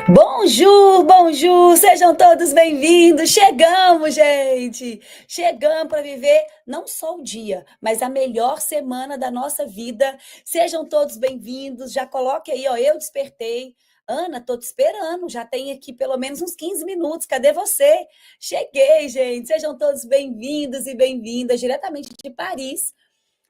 Bonjour, bonjour, sejam todos bem-vindos. Chegamos, gente. Chegamos para viver não só o dia, mas a melhor semana da nossa vida. Sejam todos bem-vindos. Já coloque aí, ó, eu despertei. Ana, tô te esperando. Já tem aqui pelo menos uns 15 minutos. Cadê você? Cheguei, gente. Sejam todos bem-vindos e bem-vindas diretamente de Paris.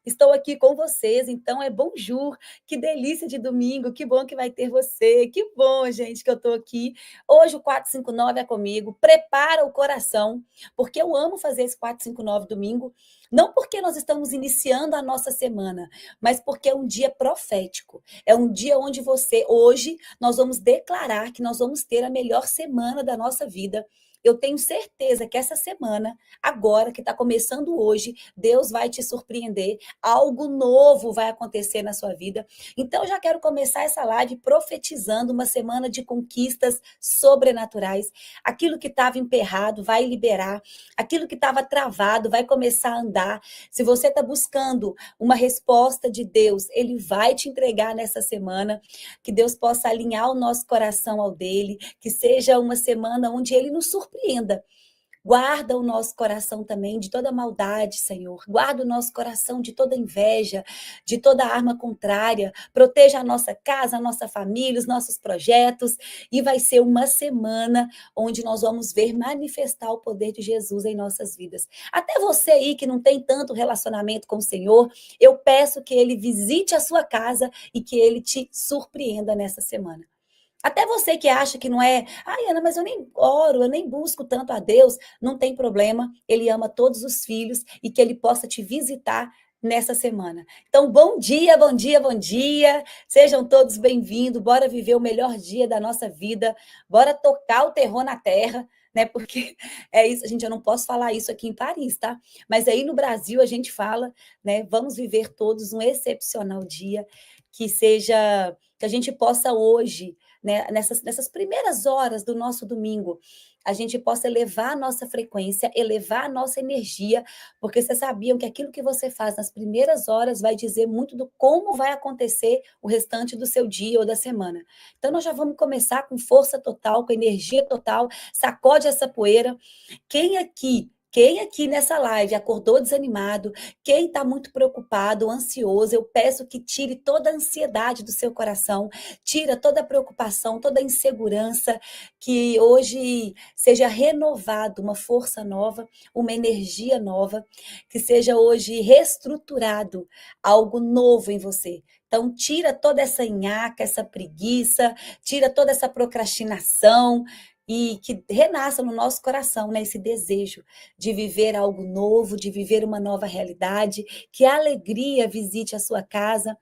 Estou aqui com vocês, então é bonjour, que delícia de domingo, que bom que vai ter você, que bom, gente, que eu estou aqui. Hoje o 459 é comigo, prepara o coração, porque eu amo fazer esse 459 domingo, não porque nós estamos iniciando a nossa semana, mas porque é um dia profético, é um dia onde hoje, nós vamos declarar que nós vamos ter a melhor semana da nossa vida. Eu tenho certeza que essa semana, agora que está começando hoje, Deus vai te surpreender, algo novo vai acontecer na sua vida. Então, eu já quero começar essa live profetizando uma semana de conquistas sobrenaturais. Aquilo que estava emperrado vai liberar, aquilo que estava travado vai começar a andar. Se você está buscando uma resposta de Deus, Ele vai te entregar nessa semana. Que Deus possa alinhar o nosso coração ao dele, que seja uma semana onde Ele nos surpreenda. Guarda o nosso coração também de toda maldade, Senhor. Guarda o nosso coração de toda inveja, de toda arma contrária. Proteja a nossa casa, a nossa família, os nossos projetos. E vai ser uma semana onde nós vamos ver manifestar o poder de Jesus em nossas vidas. Até você aí que não tem tanto relacionamento com o Senhor, eu peço que Ele visite a sua casa e que Ele te surpreenda nessa semana. Até você que acha que não é, ai, Ana, mas eu nem oro, eu nem busco tanto a Deus, não tem problema, Ele ama todos os filhos e que Ele possa te visitar nessa semana. Então, bom dia, bom dia, bom dia, sejam todos bem-vindos, bora viver o melhor dia da nossa vida, bora tocar o terror na terra, né, porque é isso, gente, eu não posso falar isso aqui em Paris, tá? Mas aí no Brasil a gente fala, né, vamos viver todos um excepcional dia, que seja, que a gente possa hoje, né, nessas primeiras horas do nosso domingo, a gente possa elevar a nossa frequência, elevar a nossa energia, porque vocês sabiam que aquilo que você faz nas primeiras horas vai dizer muito do como vai acontecer o restante do seu dia ou da semana. Então, nós já vamos começar com força total, com energia total, sacode essa poeira. Quem aqui nessa live acordou desanimado, quem está muito preocupado, ansioso, eu peço que tire toda a ansiedade do seu coração, tira toda a preocupação, toda a insegurança, que hoje seja renovado uma força nova, uma energia nova, que seja hoje reestruturado algo novo em você. Então, tira toda essa nhaca, essa preguiça, tira toda essa procrastinação, e que renasça no nosso coração, né, esse desejo de viver algo novo, de viver uma nova realidade, que a alegria visite a sua casa.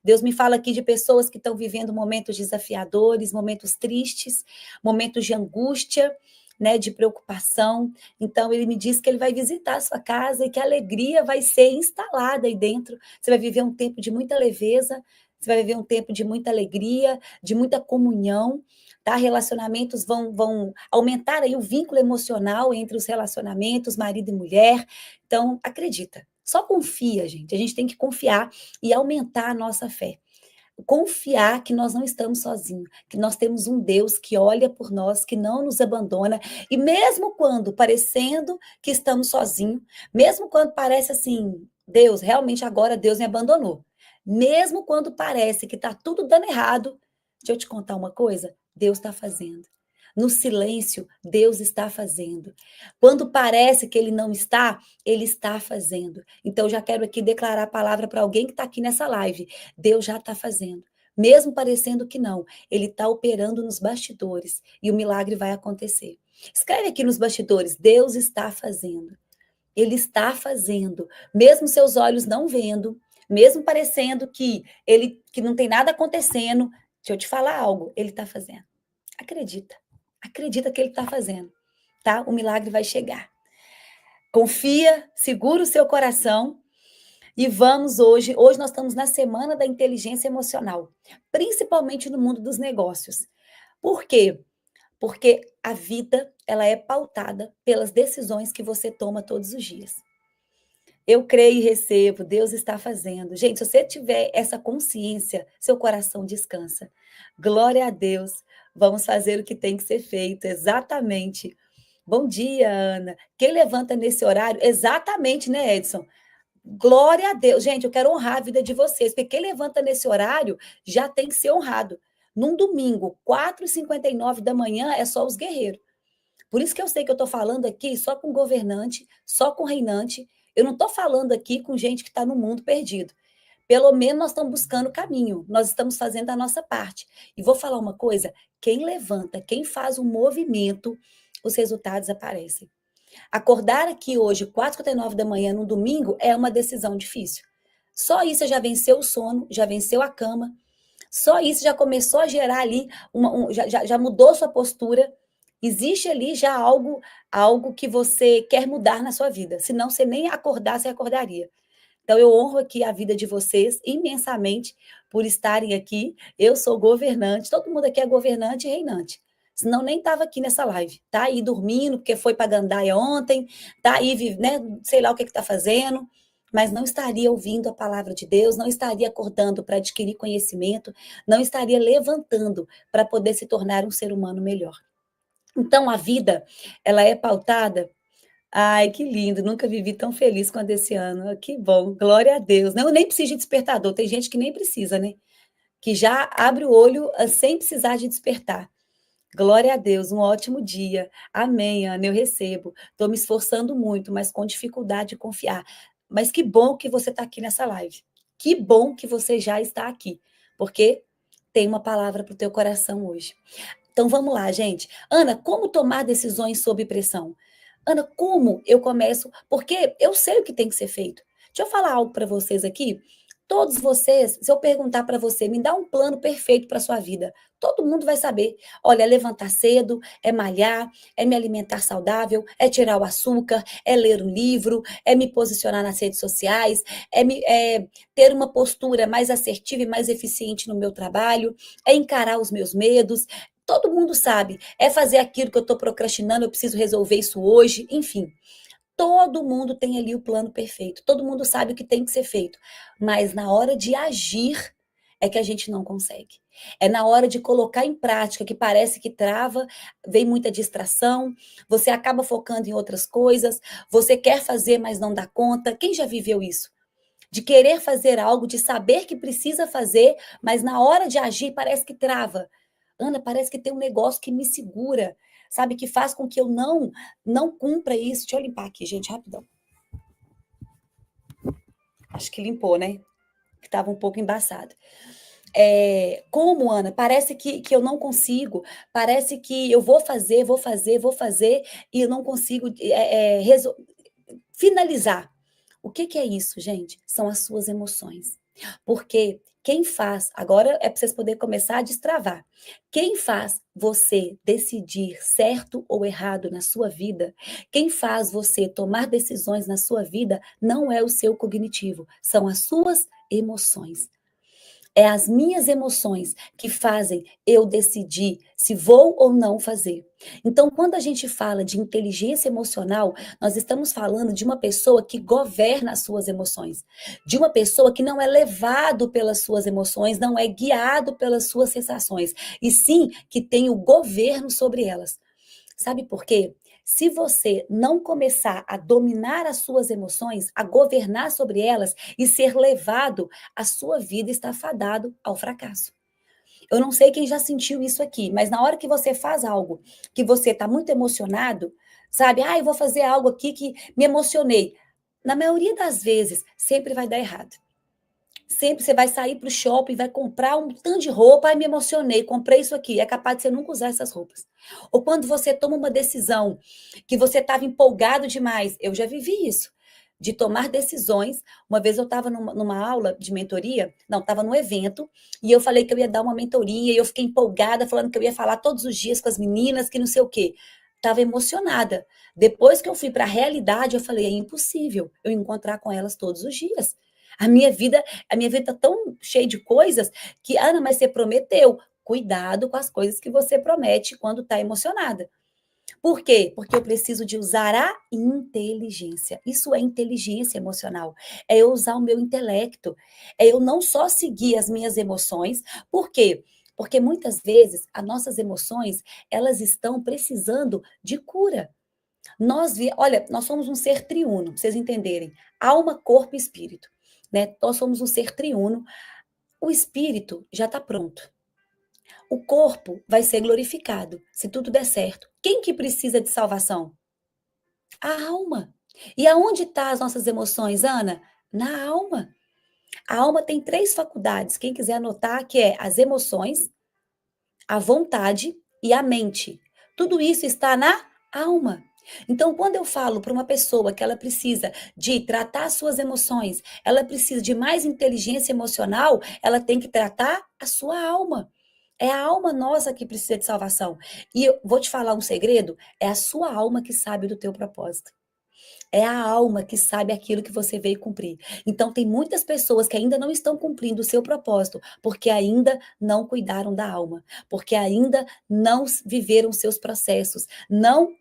Deus me fala aqui de pessoas que estão vivendo momentos desafiadores, momentos tristes, momentos de angústia, né, de preocupação. Então, ele me diz que ele vai visitar a sua casa e que a alegria vai ser instalada aí dentro. Você vai viver um tempo de muita leveza, você vai viver um tempo de muita alegria, de muita comunhão, tá? Relacionamentos vão aumentar aí o vínculo emocional entre os relacionamentos, marido e mulher. Então, acredita. Só confia, gente. A gente tem que confiar e aumentar a nossa fé. Confiar que nós não estamos sozinhos, que nós temos um Deus que olha por nós, que não nos abandona, e mesmo quando parecendo que estamos sozinhos, mesmo quando parece assim, Deus, realmente agora Deus me abandonou, mesmo quando parece que está tudo dando errado, deixa eu te contar uma coisa, Deus está fazendo. No silêncio, Deus está fazendo. Quando parece que Ele não está, Ele está fazendo. Então, eu já quero aqui declarar a palavra para alguém que está aqui nessa live. Deus já está fazendo. Mesmo parecendo que não, Ele está operando nos bastidores e o milagre vai acontecer. Escreve aqui nos bastidores, Deus está fazendo. Ele está fazendo. Mesmo seus olhos não vendo, mesmo parecendo que não tem nada acontecendo, deixa eu te falar algo, Ele está fazendo. Acredita. Acredita que Ele está fazendo, tá? O milagre vai chegar. Confia, segura o seu coração e vamos hoje nós estamos na semana da inteligência emocional, principalmente no mundo dos negócios. Por quê? Porque a vida, ela é pautada pelas decisões que você toma todos os dias. Eu creio e recebo, Deus está fazendo. Gente, se você tiver essa consciência, seu coração descansa. Glória a Deus. Vamos fazer o que tem que ser feito, exatamente. Bom dia, Ana. Quem levanta nesse horário? Exatamente, né, Edson? Glória a Deus. Gente, eu quero honrar a vida de vocês, porque quem levanta nesse horário já tem que ser honrado. Num domingo, 4h59 da manhã, é só os guerreiros. Por isso que eu sei que eu estou falando aqui só com governante, só com reinante. Eu não estou falando aqui com gente que está no mundo perdido. Pelo menos nós estamos buscando caminho, nós estamos fazendo a nossa parte. E vou falar uma coisa: quem levanta, quem faz o movimento, os resultados aparecem. Acordar aqui hoje, 4h59 da manhã, num domingo, é uma decisão difícil. Só isso já venceu o sono, já venceu a cama, só isso já começou a gerar ali, já mudou sua postura. Existe ali já algo que você quer mudar na sua vida. Senão, você nem acordar, você acordaria. Então, eu honro aqui a vida de vocês imensamente por estarem aqui. Eu sou governante, todo mundo aqui é governante e reinante. Senão, nem estava aqui nessa live. Tá aí dormindo, porque foi para Gandaia ontem, tá aí, né, sei lá o que está fazendo, mas não estaria ouvindo a palavra de Deus, não estaria acordando para adquirir conhecimento, não estaria levantando para poder se tornar um ser humano melhor. Então, a vida, ela é pautada. Ai, que lindo, nunca vivi tão feliz quanto esse ano. Que bom, glória a Deus. Não, nem precisa de despertador, tem gente que nem precisa, né? Que já abre o olho sem precisar de despertar. Glória a Deus, um ótimo dia. Amém, Ana, eu recebo. Estou me esforçando muito, mas com dificuldade de confiar. Mas que bom que você está aqui nessa live. Que bom que você já está aqui, porque tem uma palavra para o teu coração hoje. Então vamos lá, gente. Ana, como tomar decisões sob pressão? Ana, como eu começo? Porque eu sei o que tem que ser feito. Deixa eu falar algo para vocês aqui. Todos vocês, se eu perguntar para você, me dá um plano perfeito para sua vida, todo mundo vai saber. Olha, é levantar cedo, é malhar, é me alimentar saudável, é tirar o açúcar, é ler um livro, é me posicionar nas redes sociais, é ter uma postura mais assertiva e mais eficiente no meu trabalho, é encarar os meus medos. Todo mundo sabe, é fazer aquilo que eu estou procrastinando, eu preciso resolver isso hoje, enfim. Todo mundo tem ali o plano perfeito, todo mundo sabe o que tem que ser feito, mas na hora de agir é que a gente não consegue. É na hora de colocar em prática que parece que trava, vem muita distração, você acaba focando em outras coisas, você quer fazer, mas não dá conta. Quem já viveu isso? De querer fazer algo, de saber que precisa fazer, mas na hora de agir parece que trava. Ana, parece que tem um negócio que me segura, sabe, que faz com que eu não cumpra isso. Deixa eu limpar aqui, gente, rapidão. Acho que limpou, né? Que estava um pouco embaçado. Como, Ana? Parece que eu não consigo, parece que eu vou fazer, e eu não consigo finalizar. O que é isso, gente? São as suas emoções. Porque quem faz, agora é para vocês poderem começar a destravar. Quem faz você decidir certo ou errado na sua vida, quem faz você tomar decisões na sua vida, não é o seu cognitivo, são as suas emoções. É as minhas emoções que fazem eu decidir se vou ou não fazer. Então, quando a gente fala de inteligência emocional, nós estamos falando de uma pessoa que governa as suas emoções, de uma pessoa que não é levado pelas suas emoções, não é guiado pelas suas sensações, e sim que tem o governo sobre elas. Sabe por quê? Se você não começar a dominar as suas emoções, a governar sobre elas e ser levado, a sua vida está fadado ao fracasso. Eu não sei quem já sentiu isso aqui, mas na hora que você faz algo que você está muito emocionado, sabe? Eu vou fazer algo aqui que me emocionei. Na maioria das vezes, sempre vai dar errado. Sempre você vai sair para o shopping, vai comprar um tanto de roupa, me emocionei, comprei isso aqui. É capaz de você nunca usar essas roupas. Ou quando você toma uma decisão que você estava empolgado demais. Eu já vivi isso, de tomar decisões. Uma vez eu estava numa aula de mentoria, não, estava num evento, e eu falei que eu ia dar uma mentoria, e eu fiquei empolgada, falando que eu ia falar todos os dias com as meninas, que não sei o quê. Estava emocionada. Depois que eu fui para a realidade, eu falei, é impossível eu encontrar com elas todos os dias. A minha vida tá tão cheia de coisas que, Ana, mas você prometeu. Cuidado com as coisas que você promete quando está emocionada. Por quê? Porque eu preciso de usar a inteligência. Isso é inteligência emocional. É eu usar o meu intelecto. É eu não só seguir as minhas emoções. Por quê? Porque muitas vezes as nossas emoções, elas estão precisando de cura. Olha, nós somos um ser triuno, pra vocês entenderem. Alma, corpo e espírito, né? Nós somos um ser triuno. O espírito já está pronto. O corpo vai ser glorificado, se tudo der certo. Quem que precisa de salvação? A alma. E aonde estão as nossas emoções, Ana? Na alma. A alma tem 3 faculdades, quem quiser anotar, que é as emoções, a vontade e a mente. Tudo isso está na alma. Então, quando eu falo para uma pessoa que ela precisa de tratar suas emoções, ela precisa de mais inteligência emocional, ela tem que tratar a sua alma. É a alma nossa que precisa de salvação. E eu vou te falar um segredo, é a sua alma que sabe do teu propósito. É a alma que sabe aquilo que você veio cumprir. Então, tem muitas pessoas que ainda não estão cumprindo o seu propósito, porque ainda não cuidaram da alma, porque ainda não viveram seus processos, não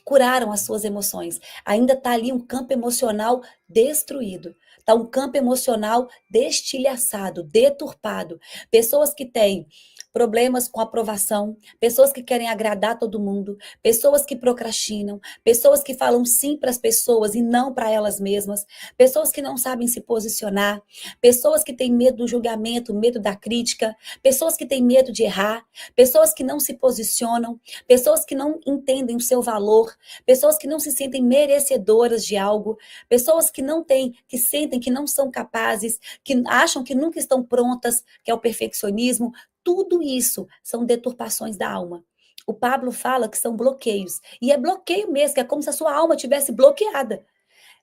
curaram as suas emoções. Ainda está ali um campo emocional destruído. Está um campo emocional destilhaçado, deturpado. Pessoas que têm problemas com aprovação, pessoas que querem agradar todo mundo, pessoas que procrastinam, pessoas que falam sim para as pessoas e não para elas mesmas, pessoas que não sabem se posicionar, pessoas que têm medo do julgamento, medo da crítica, pessoas que têm medo de errar, pessoas que não se posicionam, pessoas que não entendem o seu valor, pessoas que não se sentem merecedoras de algo, pessoas que não têm, que sentem que não são capazes, que acham que nunca estão prontas, que é o perfeccionismo. Tudo isso são deturpações da alma. O Pablo fala que são bloqueios. E é bloqueio mesmo, que é como se a sua alma tivesse bloqueada.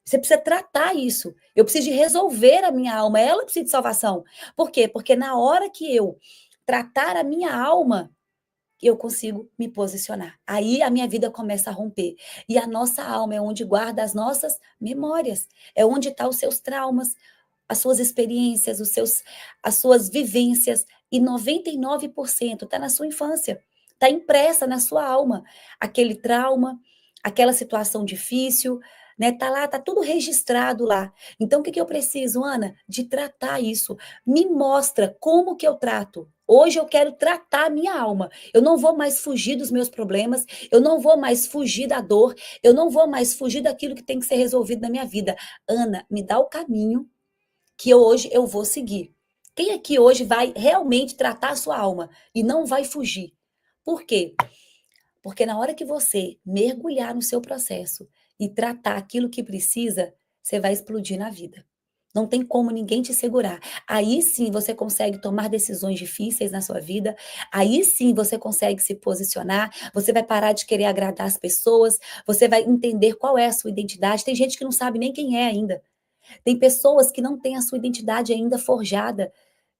Você precisa tratar isso. Eu preciso de resolver a minha alma. Ela precisa de salvação. Por quê? Porque na hora que eu tratar a minha alma, eu consigo me posicionar. Aí a minha vida começa a romper. E a nossa alma é onde guarda as nossas memórias. É onde estão os seus traumas, as suas experiências, as suas vivências. E 99% está na sua infância. Está impressa na sua alma. Aquele trauma, aquela situação difícil, né? Tá lá, tá tudo registrado lá. Então, o que eu preciso, Ana? De tratar isso. Me mostra como que eu trato. Hoje eu quero tratar a minha alma. Eu não vou mais fugir dos meus problemas, eu não vou mais fugir da dor, eu não vou mais fugir daquilo que tem que ser resolvido na minha vida. Ana, me dá o caminho que hoje eu vou seguir. Quem aqui hoje vai realmente tratar a sua alma e não vai fugir? Por quê? Porque na hora que você mergulhar no seu processo e tratar aquilo que precisa, você vai explodir na vida. Não tem como ninguém te segurar. Aí sim você consegue tomar decisões difíceis na sua vida. Aí sim você consegue se posicionar. Você vai parar de querer agradar as pessoas. Você vai entender qual é a sua identidade. Tem gente que não sabe nem quem é ainda. Tem pessoas que não têm a sua identidade ainda forjada,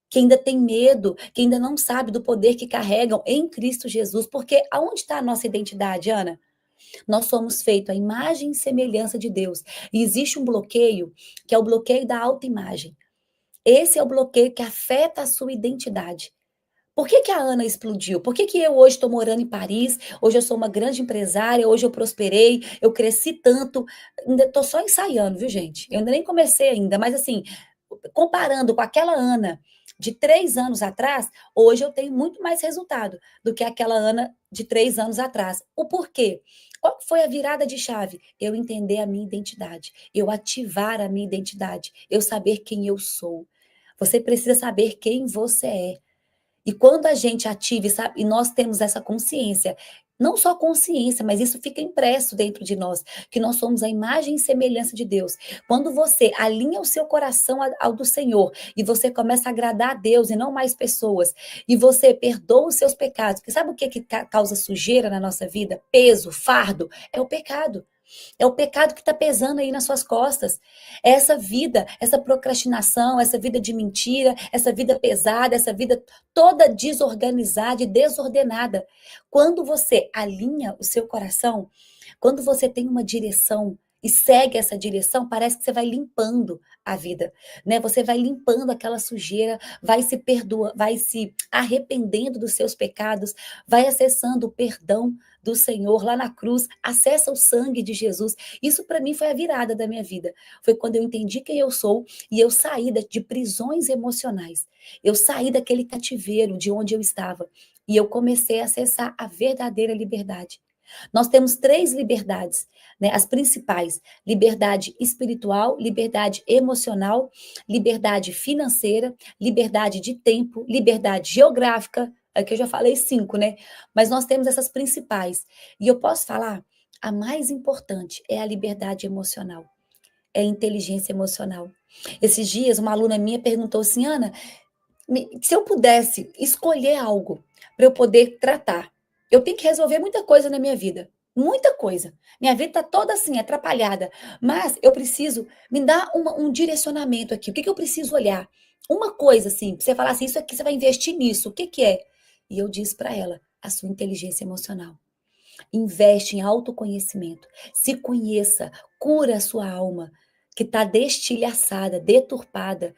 que ainda tem medo, que ainda não sabe do poder que carregam em Cristo Jesus. Porque aonde está a nossa identidade, Ana? Nós somos feitos à imagem e semelhança de Deus. E existe um bloqueio, que é o bloqueio da autoimagem. Esse é o bloqueio que afeta a sua identidade. Por que que a Ana explodiu? Por que que eu hoje estou morando em Paris? Hoje eu sou uma grande empresária, hoje eu prosperei, eu cresci tanto. Ainda estou só ensaiando, viu, gente? Eu ainda nem comecei ainda, mas assim, comparando com aquela Ana de 3 anos atrás, hoje eu tenho muito mais resultado do que aquela Ana de 3 anos atrás. O porquê? Qual foi a virada de chave? Eu entender a minha identidade, eu ativar a minha identidade, eu saber quem eu sou. Você precisa saber quem você é. E quando a gente ativa, sabe, e nós temos essa consciência, não só consciência, mas isso fica impresso dentro de nós, que nós somos a imagem e semelhança de Deus. Quando você alinha o seu coração ao do Senhor e você começa a agradar a Deus e não mais pessoas, e você perdoa os seus pecados, porque sabe o que causa sujeira na nossa vida? Peso, fardo, é o pecado. É o pecado que está pesando aí nas suas costas. É essa vida, essa procrastinação, essa vida de mentira, essa vida pesada, essa vida toda desorganizada e desordenada. Quando você alinha o seu coração, quando você tem uma direção, e segue essa direção, parece que você vai limpando a vida, né? Você vai limpando aquela sujeira, vai se arrependendo dos seus pecados, vai acessando o perdão do Senhor lá na cruz, acessa o sangue de Jesus. Isso para mim foi a virada da minha vida. Foi quando eu entendi quem eu sou e eu saí de prisões emocionais. Eu saí daquele cativeiro de onde eu estava e eu comecei a acessar a verdadeira liberdade. Nós temos três liberdades, né? As principais: liberdade espiritual, liberdade emocional, liberdade financeira, liberdade de tempo, liberdade geográfica. Aqui eu já falei cinco, né? Mas nós temos essas principais. E eu posso falar, a mais importante é a liberdade emocional, é a inteligência emocional. Esses dias, uma aluna minha perguntou assim, Ana, se eu pudesse escolher algo para eu poder tratar, eu tenho que resolver muita coisa na minha vida. Muita coisa. Minha vida está toda assim, atrapalhada. Mas eu preciso me dar um direcionamento aqui. O que eu preciso olhar? Uma coisa assim, pra você falar assim, isso aqui você vai investir nisso. O que é? E eu disse para ela, a sua inteligência emocional. Investe em autoconhecimento. Se conheça, cura a sua alma, que está destilhaçada, deturpada.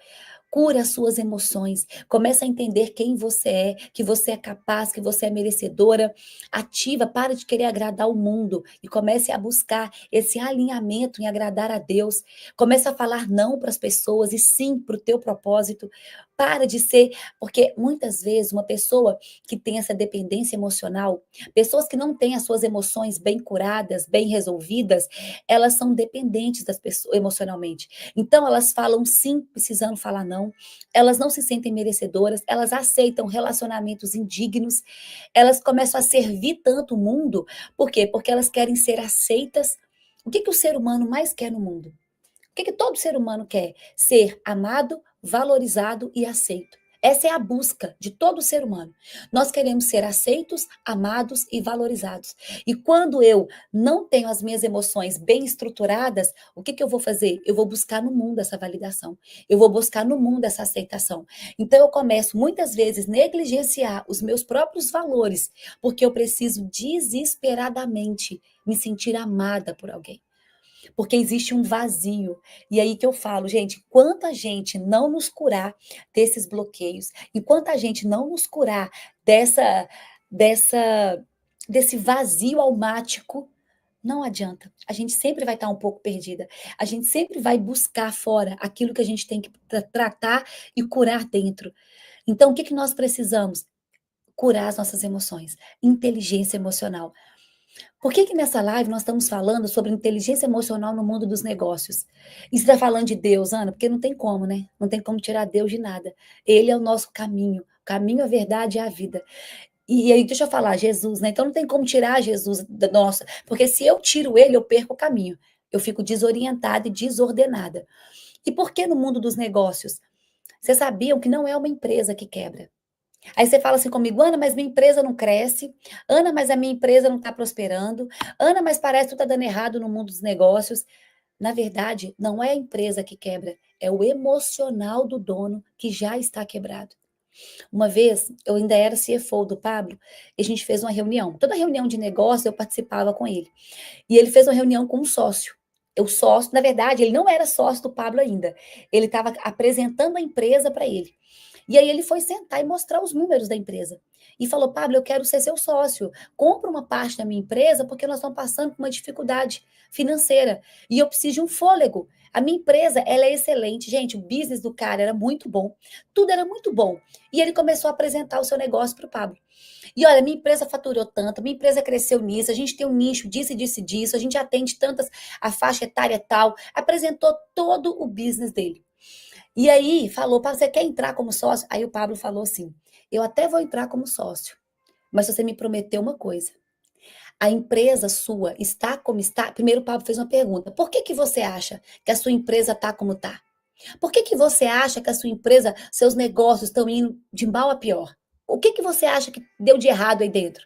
Cura as suas emoções, começa a entender quem você é, que você é capaz, que você é merecedora, ativa, para de querer agradar o mundo e comece a buscar esse alinhamento em agradar a Deus. Começa a falar não para as pessoas e sim para o teu propósito. Para de ser, porque muitas vezes uma pessoa que tem essa dependência emocional, pessoas que não têm as suas emoções bem curadas, bem resolvidas, elas são dependentes das pessoas emocionalmente. Então elas falam sim, precisando falar não. Elas não se sentem merecedoras, elas aceitam relacionamentos indignos, elas começam a servir tanto o mundo, por quê? Porque elas querem ser aceitas. O que o ser humano mais quer no mundo? O que todo ser humano quer? Ser amado, valorizado e aceito. Essa é a busca de todo ser humano. Nós queremos ser aceitos, amados e valorizados. E quando eu não tenho as minhas emoções bem estruturadas, o que eu vou fazer? Eu vou buscar no mundo essa validação. Eu vou buscar no mundo essa aceitação. Então eu começo muitas vezes a negligenciar os meus próprios valores, porque eu preciso desesperadamente me sentir amada por alguém. Porque existe um vazio. E aí que eu falo, gente, enquanto a gente não nos curar desses bloqueios, enquanto a gente não nos curar dessa, dessa, desse vazio almático, não adianta. A gente sempre vai estar um pouco perdida. A gente sempre vai buscar fora aquilo que a gente tem que tratar e curar dentro. Então, o que nós precisamos? Curar as nossas emoções, inteligência emocional. Por que nessa live nós estamos falando sobre inteligência emocional no mundo dos negócios? E você está falando de Deus, Ana? Porque não tem como, né? Não tem como tirar Deus de nada. Ele é o nosso caminho. O caminho, a verdade e a vida. E aí, deixa eu falar, Jesus, né? Então não tem como tirar Jesus da nossa. Porque se eu tiro ele, eu perco o caminho. Eu fico desorientada e desordenada. E por que no mundo dos negócios? Vocês sabiam que não é uma empresa que quebra. Aí você fala assim comigo, Ana, mas minha empresa não cresce. Ana, mas a minha empresa não está prosperando. Ana, mas parece que tudo está dando errado no mundo dos negócios. Na verdade, não é a empresa que quebra, é o emocional do dono que já está quebrado. Uma vez, eu ainda era CFO do Pablo, e a gente fez uma reunião. Toda reunião de negócio eu participava com ele. E ele fez uma reunião com um sócio. O sócio, na verdade, ele não era sócio do Pablo ainda. Ele estava apresentando a empresa para ele. E aí ele foi sentar e mostrar os números da empresa. E falou, Pablo, eu quero ser seu sócio. Compra uma parte da minha empresa porque nós estamos passando por uma dificuldade financeira. E eu preciso de um fôlego. A minha empresa, ela é excelente. Gente, o business do cara era muito bom. Tudo era muito bom. E ele começou a apresentar o seu negócio para o Pablo. E olha, minha empresa faturou tanto, minha empresa cresceu nisso, a gente tem um nicho disso e disso e disso, a gente atende tantas, a faixa etária tal. Apresentou todo o business dele. E aí falou, Pablo, você quer entrar como sócio? Aí o Pablo falou assim, eu até vou entrar como sócio, mas você me prometeu uma coisa. A empresa sua está como está? Primeiro o Pablo fez uma pergunta. Por que você acha que a sua empresa está como está? Por que você acha que a sua empresa, seus negócios estão indo de mal a pior? O que você acha que deu de errado aí dentro?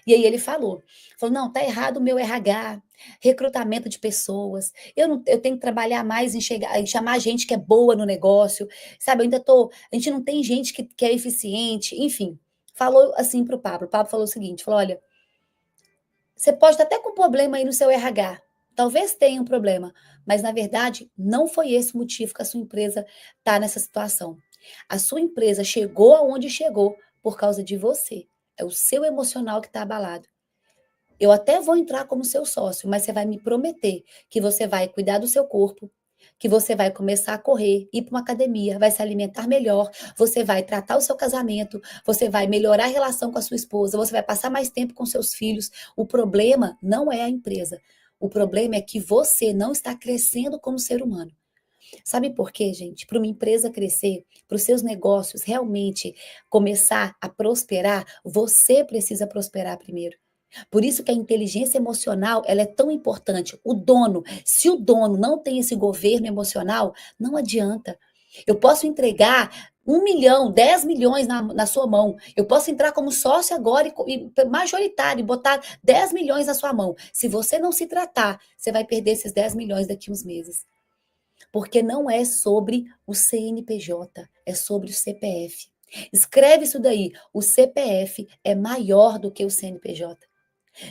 E aí ele falou, não, tá errado o meu RH, recrutamento de pessoas, eu tenho que trabalhar mais em chamar gente que é boa no negócio, sabe, a gente não tem gente que é eficiente, enfim. Falou assim o Pablo falou o seguinte, falou, olha, você pode estar até com problema aí no seu RH, Talvez tenha um problema, mas na verdade não foi esse o motivo que a sua empresa está nessa situação. A sua empresa chegou aonde chegou por causa de você. É o seu emocional que está abalado. Eu até vou entrar como seu sócio, mas você vai me prometer que você vai cuidar do seu corpo, que você vai começar a correr, ir para uma academia, vai se alimentar melhor, você vai tratar o seu casamento, você vai melhorar a relação com a sua esposa, você vai passar mais tempo com seus filhos. O problema não é a empresa. O problema é que você não está crescendo como ser humano. Sabe por quê, gente? Para uma empresa crescer, para os seus negócios realmente começar a prosperar, você precisa prosperar primeiro. Por isso que a inteligência emocional, ela é tão importante. O dono, se o dono não tem esse governo emocional, não adianta. Eu posso entregar 1 milhão, 10 milhões na sua mão. Eu posso entrar como sócio agora e majoritário e botar 10 milhões na sua mão. Se você não se tratar, você vai perder esses 10 milhões daqui uns meses. Porque não é sobre o CNPJ, é sobre o CPF. Escreve isso daí. O CPF é maior do que o CNPJ.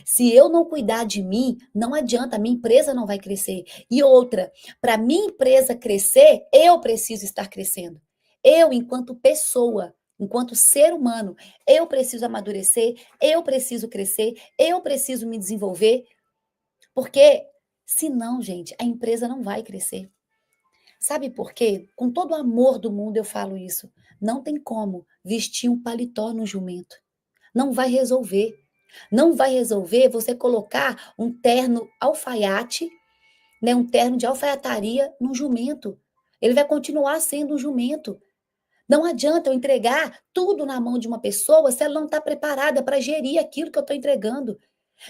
Se eu não cuidar de mim, não adianta, a minha empresa não vai crescer. E outra, para minha empresa crescer, eu preciso estar crescendo. Eu, enquanto pessoa, enquanto ser humano, eu preciso amadurecer, eu preciso crescer, eu preciso me desenvolver, porque senão, gente, a empresa não vai crescer. Sabe por quê? Com todo o amor do mundo eu falo isso. Não tem como vestir um paletó no jumento. Não vai resolver. Não vai resolver você colocar um terno alfaiate, né, um terno de alfaiataria num jumento. Ele vai continuar sendo um jumento. Não adianta eu entregar tudo na mão de uma pessoa se ela não está preparada para gerir aquilo que eu estou entregando.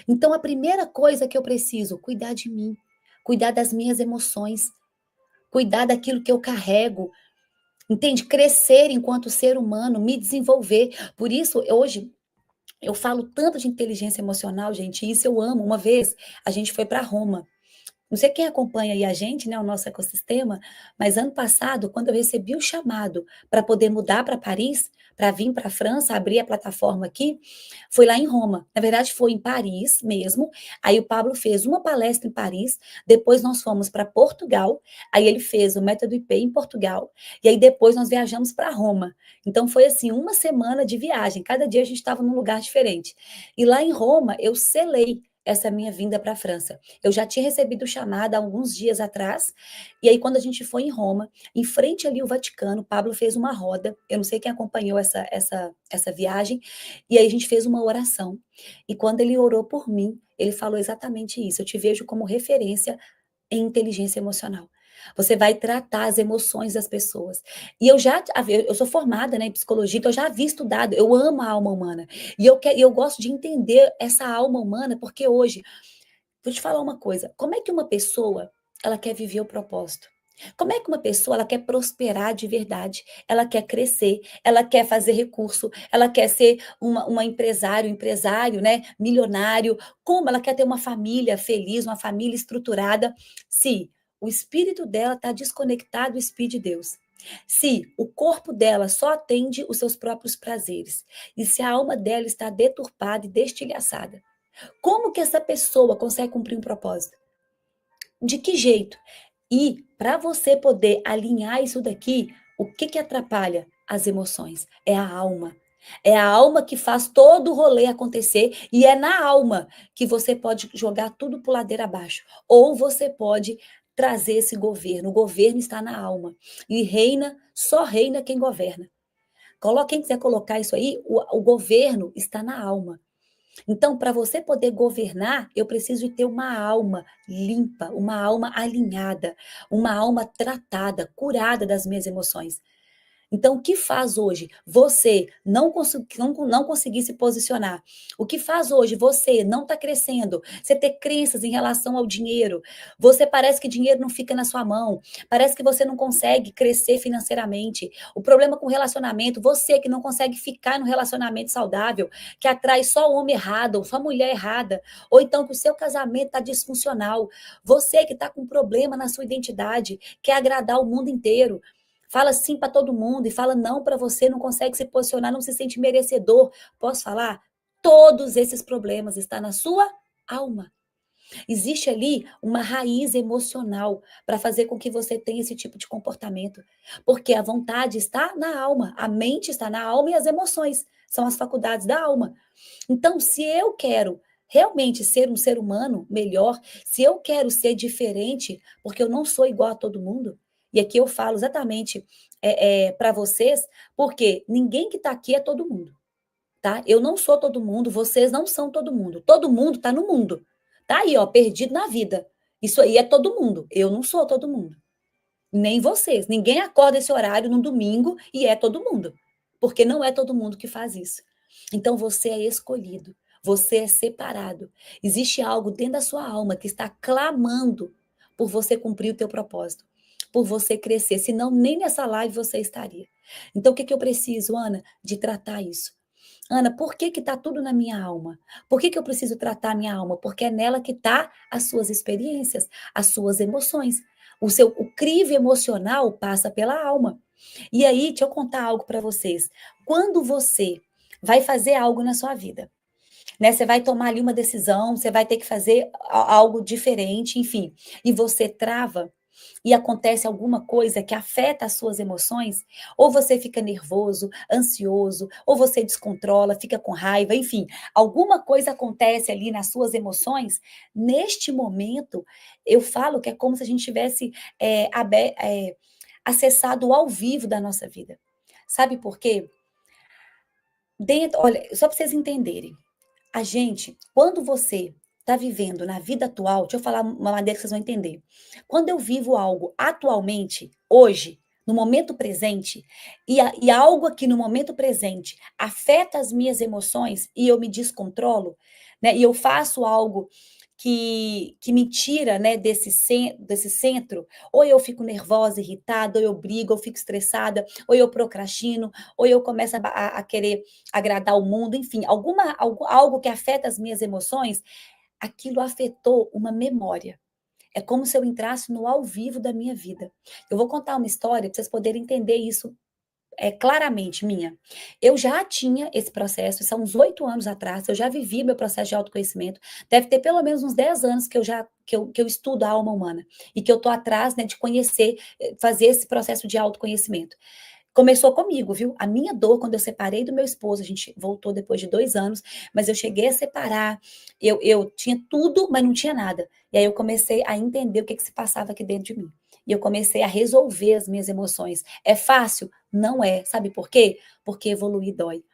Então, a primeira coisa que eu preciso, cuidar de mim, cuidar das minhas emoções, cuidar daquilo que eu carrego, entende? Crescer enquanto ser humano, me desenvolver. Por isso, hoje, eu falo tanto de inteligência emocional, gente, e isso eu amo. Uma vez a gente foi para Roma. Não sei quem acompanha aí a gente, né, o nosso ecossistema, mas ano passado, quando eu recebi o chamado para poder mudar para Paris, para vir para a França, abrir a plataforma aqui, foi lá em Roma. Na verdade, foi em Paris mesmo. Aí o Pablo fez uma palestra em Paris, depois nós fomos para Portugal, aí ele fez o Método IP em Portugal, e aí depois nós viajamos para Roma. Então foi assim, uma semana de viagem, cada dia a gente estava num lugar diferente. E lá em Roma, eu selei essa minha vinda para a França. Eu já tinha recebido chamada há alguns dias atrás, e aí quando a gente foi em Roma, em frente ali ao Vaticano, Pablo fez uma roda, eu não sei quem acompanhou essa viagem, e aí a gente fez uma oração, e quando ele orou por mim, ele falou exatamente isso, eu te vejo como referência em inteligência emocional. Você vai tratar as emoções das pessoas. E eu sou formada, né, em psicologia, então eu já havia estudado, eu amo a alma humana. E eu gosto de entender essa alma humana, porque hoje, vou te falar uma coisa, como é que uma pessoa, ela quer viver o propósito? Como é que uma pessoa, ela quer prosperar de verdade? Ela quer crescer, ela quer fazer recurso, ela quer ser uma empresário, né, milionário. Como ela quer ter uma família feliz, uma família estruturada, se o espírito dela está desconectado do espírito de Deus? Se o corpo dela só atende os seus próprios prazeres, e se a alma dela está deturpada e destilhaçada, como que essa pessoa consegue cumprir um propósito? De que jeito? E para você poder alinhar isso daqui, o que que atrapalha? As emoções. É a alma. É a alma que faz todo o rolê acontecer e é na alma que você pode jogar tudo por ladeira abaixo. Ou você pode trazer esse governo. O governo está na alma. E só reina quem governa. Quem quiser colocar isso aí, o governo está na alma. Então, para você poder governar, eu preciso ter uma alma limpa, uma alma alinhada, uma alma tratada, curada das minhas emoções. Então, o que faz hoje você não conseguir se posicionar? O que faz hoje você não estar crescendo? Você ter crenças em relação ao dinheiro? Você parece que dinheiro não fica na sua mão. Parece que você não consegue crescer financeiramente. O problema com o relacionamento, você que não consegue ficar no relacionamento saudável, que atrai só homem errado, só mulher errada, ou então que o seu casamento está disfuncional. Você que está com problema na sua identidade, quer agradar o mundo inteiro. Fala sim para todo mundo e fala não para você, não consegue se posicionar, não se sente merecedor. Posso falar? Todos esses problemas estão na sua alma. Existe ali uma raiz emocional para fazer com que você tenha esse tipo de comportamento. Porque a vontade está na alma, a mente está na alma e as emoções são as faculdades da alma. Então, se eu quero realmente ser um ser humano melhor, se eu quero ser diferente, porque eu não sou igual a todo mundo, e aqui eu falo exatamente para vocês, porque ninguém que está aqui é todo mundo, tá? Eu não sou todo mundo, vocês não são todo mundo está no mundo, tá aí, ó, perdido na vida. Isso aí é todo mundo, eu não sou todo mundo, nem vocês. Ninguém acorda esse horário num domingo e é todo mundo, porque não é todo mundo que faz isso. Então você é escolhido, você é separado. Existe algo dentro da sua alma que está clamando por você cumprir o teu propósito, por você crescer, senão nem nessa live você estaria. Então o que que eu preciso, Ana? De tratar isso. Ana, por que que tá tudo na minha alma? Por que que eu preciso tratar a minha alma? Porque é nela que tá as suas experiências, as suas emoções. O crivo emocional passa pela alma. E aí, deixa eu contar algo para vocês. Quando você vai fazer algo na sua vida, né? Você vai tomar ali uma decisão, você vai ter que fazer algo diferente, enfim, e você trava e acontece alguma coisa que afeta as suas emoções, ou você fica nervoso, ansioso, ou você descontrola, fica com raiva, enfim, alguma coisa acontece ali nas suas emoções, neste momento, eu falo que é como se a gente tivesse acessado ao vivo da nossa vida. Sabe por quê? Olha, só para vocês entenderem, a gente, quando você está vivendo na vida atual, deixa eu falar uma maneira que vocês vão entender. Quando eu vivo algo atualmente, hoje, no momento presente, e algo aqui no momento presente afeta as minhas emoções e eu me descontrolo, né? E eu faço algo que me tira, né, desse centro, ou eu fico nervosa, irritada, ou eu brigo, ou fico estressada, ou eu procrastino, ou eu começo a querer agradar o mundo, enfim, algo que afeta as minhas emoções, aquilo afetou uma memória. É como se eu entrasse no ao vivo da minha vida. Eu vou contar uma história para vocês poderem entender isso claramente minha. Eu já tinha esse processo, isso há uns 8 anos atrás, eu já vivi meu processo de autoconhecimento. Deve ter pelo menos uns 10 anos que eu estudo a alma humana e que eu tô atrás, né, de conhecer, fazer esse processo de autoconhecimento. Começou comigo, viu? A minha dor, quando eu separei do meu esposo, a gente voltou depois de 2 anos, mas eu cheguei a separar, eu tinha tudo, mas não tinha nada. E aí eu comecei a entender o que se passava aqui dentro de mim. E eu comecei a resolver as minhas emoções. É fácil? Não é. Sabe por quê? Porque evoluir dói.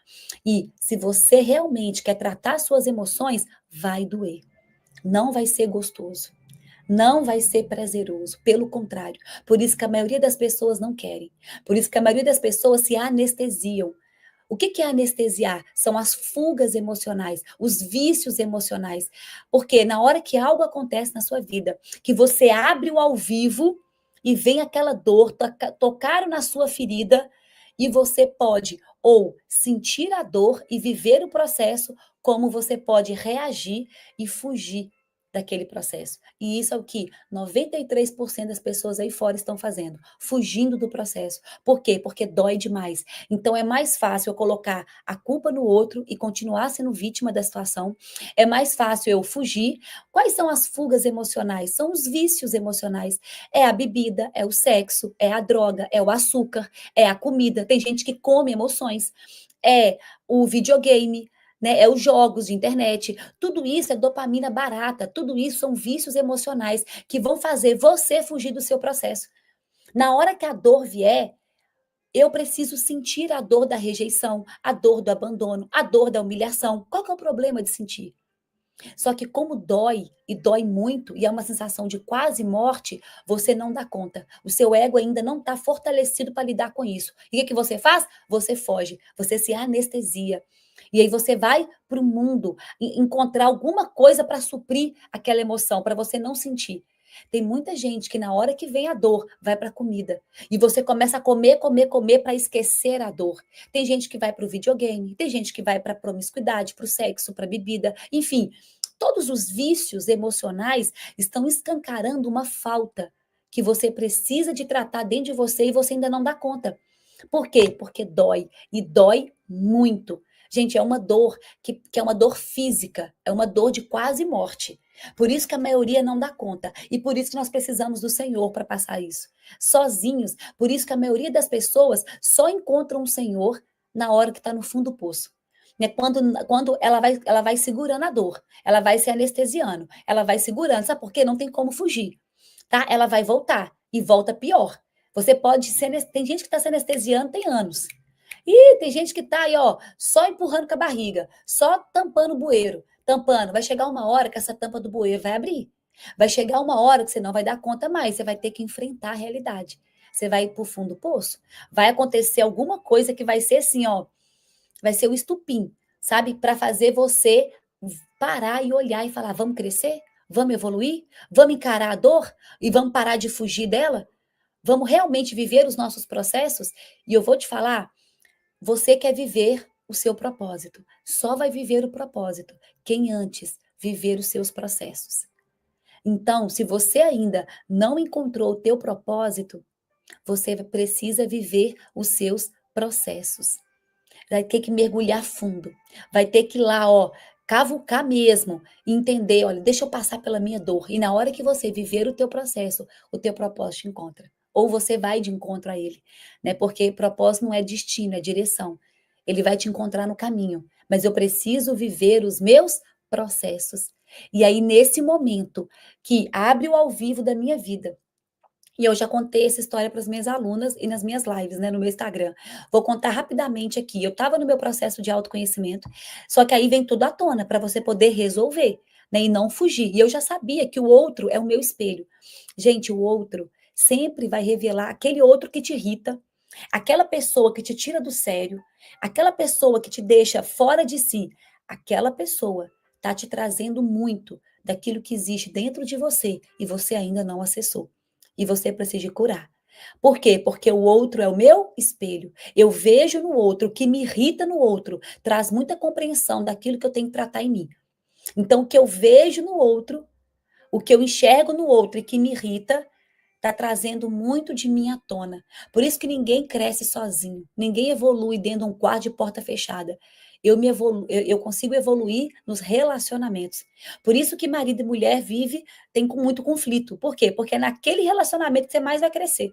E se você realmente quer tratar suas emoções, vai doer. Não vai ser gostoso. Não vai ser prazeroso, pelo contrário. Por isso que a maioria das pessoas não querem. Por isso que a maioria das pessoas se anestesiam. O que é anestesiar? São as fugas emocionais, os vícios emocionais. Porque na hora que algo acontece na sua vida, que você abre o ao vivo e vem aquela dor, tocaram na sua ferida, e você pode ou sentir a dor e viver o processo, como você pode reagir e fugir daquele processo. E isso é o que 93% das pessoas aí fora estão fazendo, fugindo do processo. Por quê? Porque dói demais. Então é mais fácil eu colocar a culpa no outro e continuar sendo vítima da situação. É mais fácil eu fugir. Quais são as fugas emocionais? São os vícios emocionais. É a bebida, é o sexo, é a droga, é o açúcar, é a comida. Tem gente que come emoções. É o videogame, né? É os jogos de internet. Tudo isso é dopamina barata. Tudo isso são vícios emocionais que vão fazer você fugir do seu processo. Na hora que a dor vier, eu preciso sentir a dor da rejeição, a dor do abandono, a dor da humilhação. Qual que é o problema de sentir? Só que como dói, e dói muito, e é uma sensação de quase morte, você não dá conta. O seu ego ainda não está fortalecido para lidar com isso. E o que, que você faz? Você foge, você se anestesia. E aí você vai para o mundo encontrar alguma coisa para suprir aquela emoção, para você não sentir. Tem muita gente que na hora que vem a dor, vai para a comida. E você começa a comer, comer, comer para esquecer a dor. Tem gente que vai para o videogame, tem gente que vai para a promiscuidade, para o sexo, para a bebida, enfim. Todos os vícios emocionais estão escancarando uma falta que você precisa de tratar dentro de você e você ainda não dá conta. Por quê? Porque dói, e dói muito. Gente, é uma dor que é uma dor física, é uma dor de quase morte. Por isso que a maioria não dá conta. E por isso que nós precisamos do Senhor para passar isso. Sozinhos. Por isso que a maioria das pessoas só encontram o Senhor na hora que está no fundo do poço. Né? Quando ela vai segurando a dor, ela vai se anestesiando, ela vai segurando. Sabe por quê? Não tem como fugir. Tá? Ela vai voltar e volta pior. Você pode ser. Tem gente que está se anestesiando tem anos. E tem gente que tá aí, ó, só empurrando com a barriga, só tampando o bueiro, tampando. Vai chegar uma hora que essa tampa do bueiro vai abrir. Vai chegar uma hora que você não vai dar conta mais, você vai ter que enfrentar a realidade. Você vai ir pro fundo do poço. Vai acontecer alguma coisa que vai ser assim, ó, vai ser o estupim, sabe? Para fazer você parar e olhar e falar: vamos crescer? Vamos evoluir? Vamos encarar a dor? E vamos parar de fugir dela? Vamos realmente viver os nossos processos? E eu vou te falar, você quer viver o seu propósito. Só vai viver o propósito quem antes viver os seus processos. Então, se você ainda não encontrou o teu propósito, você precisa viver os seus processos. Vai ter que mergulhar fundo. Vai ter que ir lá, ó, cavucar mesmo e entender, olha, deixa eu passar pela minha dor. E na hora que você viver o teu processo, o teu propósito te encontra. Ou você vai de encontro a ele, né? Porque propósito não é destino, é direção. Ele vai te encontrar no caminho, mas eu preciso viver os meus processos. E aí nesse momento que abre o ao vivo da minha vida, e eu já contei essa história para as minhas alunas e nas minhas lives, né, no meu Instagram. Vou contar rapidamente aqui. Eu estava no meu processo de autoconhecimento, só que aí vem tudo à tona para você poder resolver, né, e não fugir. E eu já sabia que o outro é o meu espelho. Gente, o outro sempre vai revelar aquele outro que te irrita, aquela pessoa que te tira do sério, aquela pessoa que te deixa fora de si. Aquela pessoa tá te trazendo muito daquilo que existe dentro de você e você ainda não acessou. E você precisa curar. Por quê? Porque o outro é o meu espelho. Eu vejo no outro, o que me irrita no outro, traz muita compreensão daquilo que eu tenho que tratar em mim. Então, o que eu vejo no outro, o que eu enxergo no outro e que me irrita, está trazendo muito de mim à tona. Por isso que ninguém cresce sozinho, ninguém evolui dentro de um quarto de porta fechada. Eu consigo evoluir nos relacionamentos. Por isso que marido e mulher vive tem muito conflito. Por quê? Porque é naquele relacionamento que você mais vai crescer.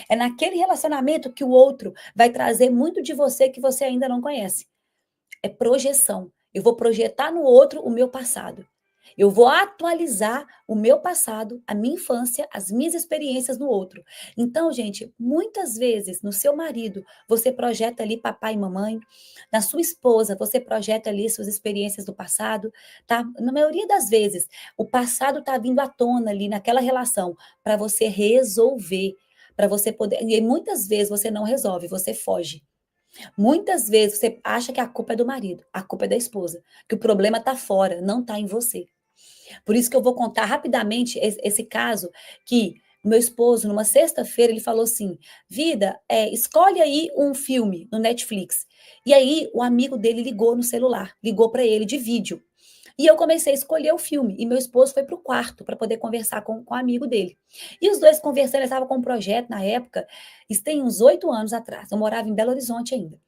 É naquele relacionamento que o outro vai trazer muito de você que você ainda não conhece. É projeção. Eu vou projetar no outro o meu passado. Eu vou atualizar o meu passado, a minha infância, as minhas experiências no outro. Então, gente, muitas vezes no seu marido você projeta ali papai e mamãe, na sua esposa você projeta ali suas experiências do passado, tá? Na maioria das vezes, o passado tá vindo à tona ali naquela relação para você resolver, para você poder. E muitas vezes você não resolve, você foge. Muitas vezes você acha que a culpa é do marido, a culpa é da esposa, que o problema está fora, não está em você. Por isso que eu vou contar rapidamente esse caso que o meu esposo, numa sexta-feira, ele falou assim: Vida, escolhe aí um filme no Netflix. E aí o amigo dele ligou no celular, ligou para ele de vídeo. E eu comecei a escolher o filme. E meu esposo foi para o quarto para poder conversar com o amigo dele. E os dois conversando, eles estavam com um projeto na época, isso tem uns 8 anos atrás. Eu morava em Belo Horizonte ainda.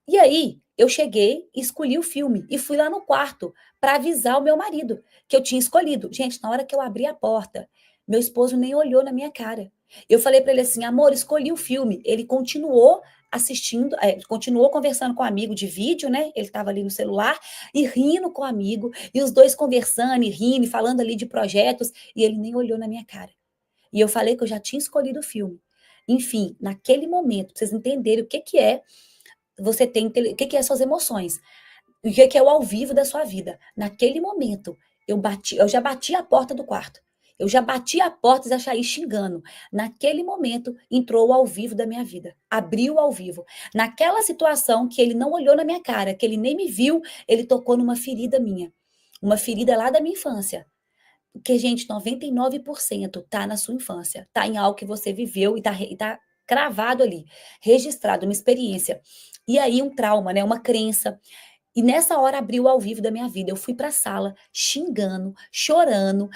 E aí, eu cheguei, escolhi o filme e fui lá no quarto para avisar o meu marido que eu tinha escolhido. Gente, na hora que eu abri a porta, meu esposo nem olhou na minha cara. Eu falei para ele assim: amor, escolhi o filme. Ele continuou assistindo, continuou conversando com o amigo de vídeo, né? Ele estava ali no celular e rindo com o amigo, e os dois conversando e rindo, e falando ali de projetos, e ele nem olhou na minha cara. E eu falei que eu já tinha escolhido o filme. Enfim, naquele momento, pra vocês entenderem o que que é você tem, o que que é suas emoções, o que que é o ao vivo da sua vida. Naquele momento, eu já bati a porta do quarto. Eu já bati a porta e já saí xingando. Naquele momento, entrou o ao vivo da minha vida. Abriu o ao vivo. Naquela situação que ele não olhou na minha cara, que ele nem me viu, ele tocou numa ferida minha. Uma ferida lá da minha infância. Porque, gente, 99% tá na sua infância. Tá em algo que você viveu e tá cravado ali. Registrado, uma experiência. E aí um trauma, né? Uma crença. E nessa hora abriu o ao vivo da minha vida. Eu fui para a sala xingando, chorando,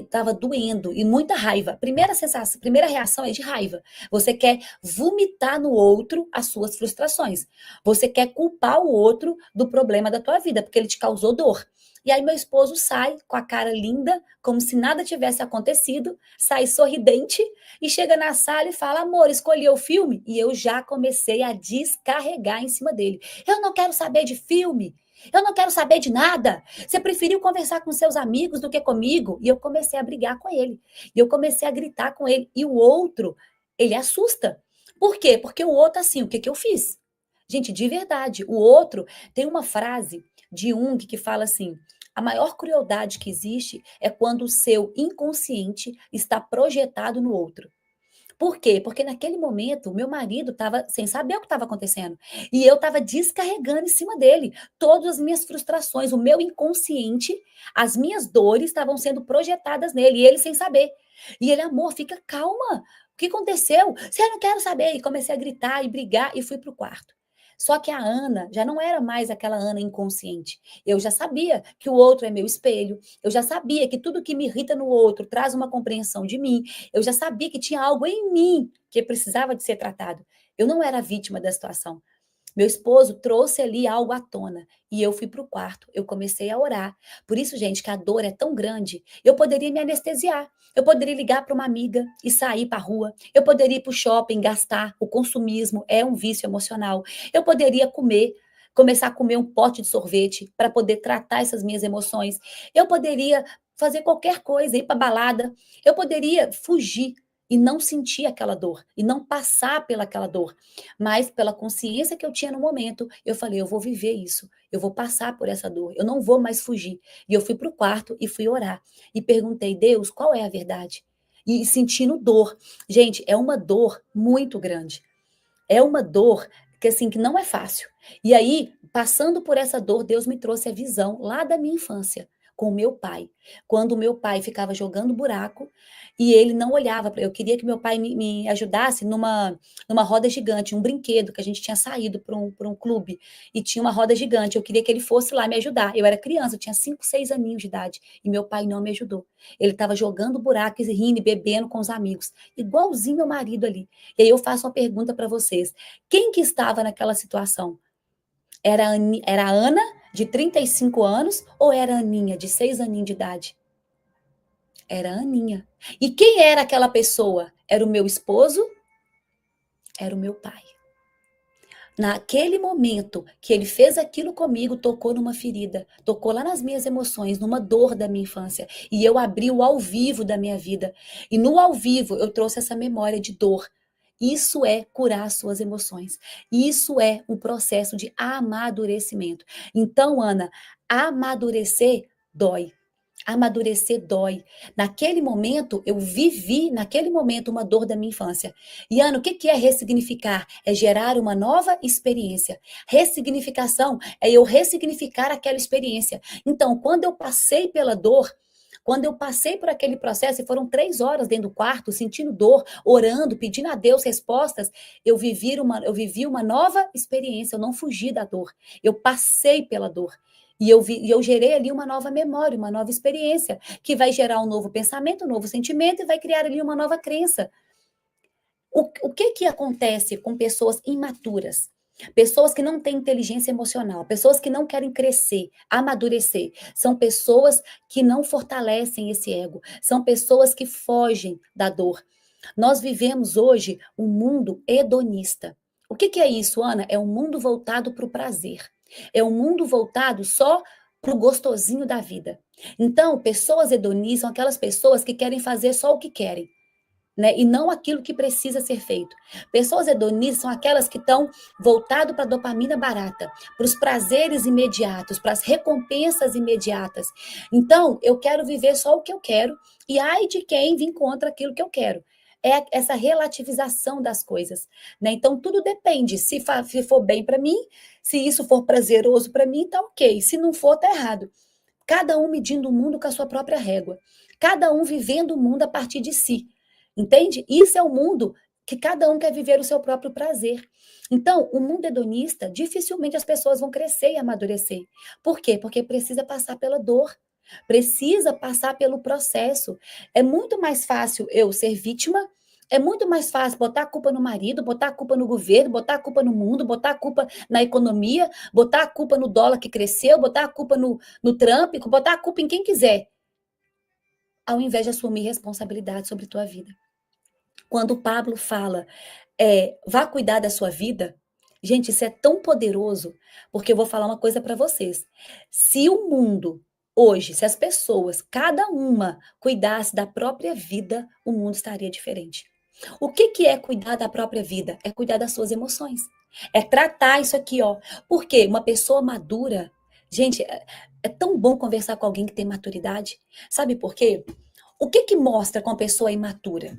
tava doendo e muita raiva. Primeira sensação, primeira reação é de raiva. Você quer vomitar no outro as suas frustrações. Você quer culpar o outro do problema da tua vida, porque ele te causou dor. E aí meu esposo sai com a cara linda, como se nada tivesse acontecido, sai sorridente e chega na sala e fala: amor, escolheu o filme? E eu já comecei a descarregar em cima dele. Eu não quero saber de filme. Eu não quero saber de nada. Você preferiu conversar com seus amigos do que comigo? E eu comecei a brigar com ele. E eu comecei a gritar com ele. E o outro, ele assusta. Por quê? Porque o outro, assim, o que que eu fiz? Gente, de verdade, o outro tem uma frase de Jung que fala assim: a maior crueldade que existe é quando o seu inconsciente está projetado no outro. Por quê? Porque naquele momento, meu marido estava sem saber o que estava acontecendo. E eu estava descarregando em cima dele todas as minhas frustrações, o meu inconsciente, as minhas dores estavam sendo projetadas nele, e ele sem saber. E ele, amor, fica calma. O que aconteceu? Você não quer saber. E comecei a gritar e brigar e fui para o quarto. Só que a Ana já não era mais aquela Ana inconsciente. Eu já sabia que o outro é meu espelho. Eu já sabia que tudo que me irrita no outro traz uma compreensão de mim. Eu já sabia que tinha algo em mim que precisava de ser tratado. Eu não era vítima da situação. Meu esposo trouxe ali algo à tona e eu fui para o quarto. Eu comecei a orar. Por isso, gente, que a dor é tão grande. Eu poderia me anestesiar. Eu poderia ligar para uma amiga e sair para a rua. Eu poderia ir para o shopping, gastar. O consumismo é um vício emocional. Eu poderia comer, começar a comer um pote de sorvete para poder tratar essas minhas emoções. Eu poderia fazer qualquer coisa, ir para balada. Eu poderia fugir e não sentir aquela dor, e não passar pelaquela dor. Mas pela consciência que eu tinha no momento, eu falei, eu vou viver isso, eu vou passar por essa dor, eu não vou mais fugir. E eu fui para o quarto e fui orar. E perguntei, Deus, qual é a verdade? E sentindo dor. Gente, é uma dor muito grande. É uma dor que assim que não é fácil. E aí, passando por essa dor, Deus me trouxe a visão lá da minha infância com o meu pai. Quando o meu pai ficava jogando buraco e ele não olhava para eu queria que meu pai me ajudasse numa roda gigante, um brinquedo que a gente tinha saído para um clube e tinha uma roda gigante. Eu queria que ele fosse lá me ajudar. Eu era criança, eu tinha 5, 6 aninhos de idade e meu pai não me ajudou. Ele estava jogando buraco e rindo e bebendo com os amigos, igualzinho meu marido ali. E aí eu faço uma pergunta para vocês. Quem que estava naquela situação? Era a Ana, de 35 anos, ou era a Aninha, de 6 aninhos de idade? Era a Aninha. E quem era aquela pessoa? Era o meu esposo? Era o meu pai. Naquele momento que ele fez aquilo comigo, tocou numa ferida, tocou lá nas minhas emoções, numa dor da minha infância. E eu abri o ao vivo da minha vida. E no ao vivo eu trouxe essa memória de dor. Isso é curar suas emoções. Isso é um processo de amadurecimento. Então, Ana, amadurecer dói. Amadurecer dói. Naquele momento, eu vivi, naquele momento, uma dor da minha infância. E, Ana, o que é ressignificar? É gerar uma nova experiência. Ressignificação é eu ressignificar aquela experiência. Então, quando eu passei pela dor, quando eu passei por aquele processo, e foram 3 horas dentro do quarto, sentindo dor, orando, pedindo a Deus respostas, eu vivi uma nova experiência, eu não fugi da dor, eu passei pela dor. E eu gerei ali uma nova memória, uma nova experiência, que vai gerar um novo pensamento, um novo sentimento e vai criar ali uma nova crença. O que acontece com pessoas imaturas? Pessoas que não têm inteligência emocional, pessoas que não querem crescer, amadurecer, são pessoas que não fortalecem esse ego, são pessoas que fogem da dor. Nós vivemos hoje um mundo hedonista. O que é isso, Ana? É um mundo voltado para o prazer. É um mundo voltado só para o gostosinho da vida. Então, pessoas hedonistas são aquelas pessoas que querem fazer só o que querem. Né? E não aquilo que precisa ser feito. Pessoas hedonistas são aquelas que estão voltadas para a dopamina barata, para os prazeres imediatos, para as recompensas imediatas. Então, eu quero viver só o que eu quero, e ai de quem vir contra aquilo que eu quero. É essa relativização das coisas. Né? Então, tudo depende. Se for bem para mim, se isso for prazeroso para mim, tá ok. Se não for, tá errado. Cada um medindo o mundo com a sua própria régua. Cada um vivendo o mundo a partir de si. Entende? Isso é o mundo que cada um quer viver o seu próprio prazer. Então, o mundo hedonista, dificilmente as pessoas vão crescer e amadurecer. Por quê? Porque precisa passar pela dor, precisa passar pelo processo. É muito mais fácil eu ser vítima, é muito mais fácil botar a culpa no marido, botar a culpa no governo, botar a culpa no mundo, botar a culpa na economia, botar a culpa no dólar que cresceu, botar a culpa no Trump, botar a culpa em quem quiser, ao invés de assumir responsabilidade sobre tua vida. Quando o Pablo fala, vá cuidar da sua vida, gente, isso é tão poderoso, porque eu vou falar uma coisa para vocês. Se o mundo hoje, se as pessoas, cada uma, cuidasse da própria vida, o mundo estaria diferente. O que que é cuidar da própria vida? É cuidar das suas emoções. É tratar isso aqui, ó. Porque uma pessoa madura, gente, é tão bom conversar com alguém que tem maturidade. Sabe por quê? O que que mostra com uma pessoa imatura?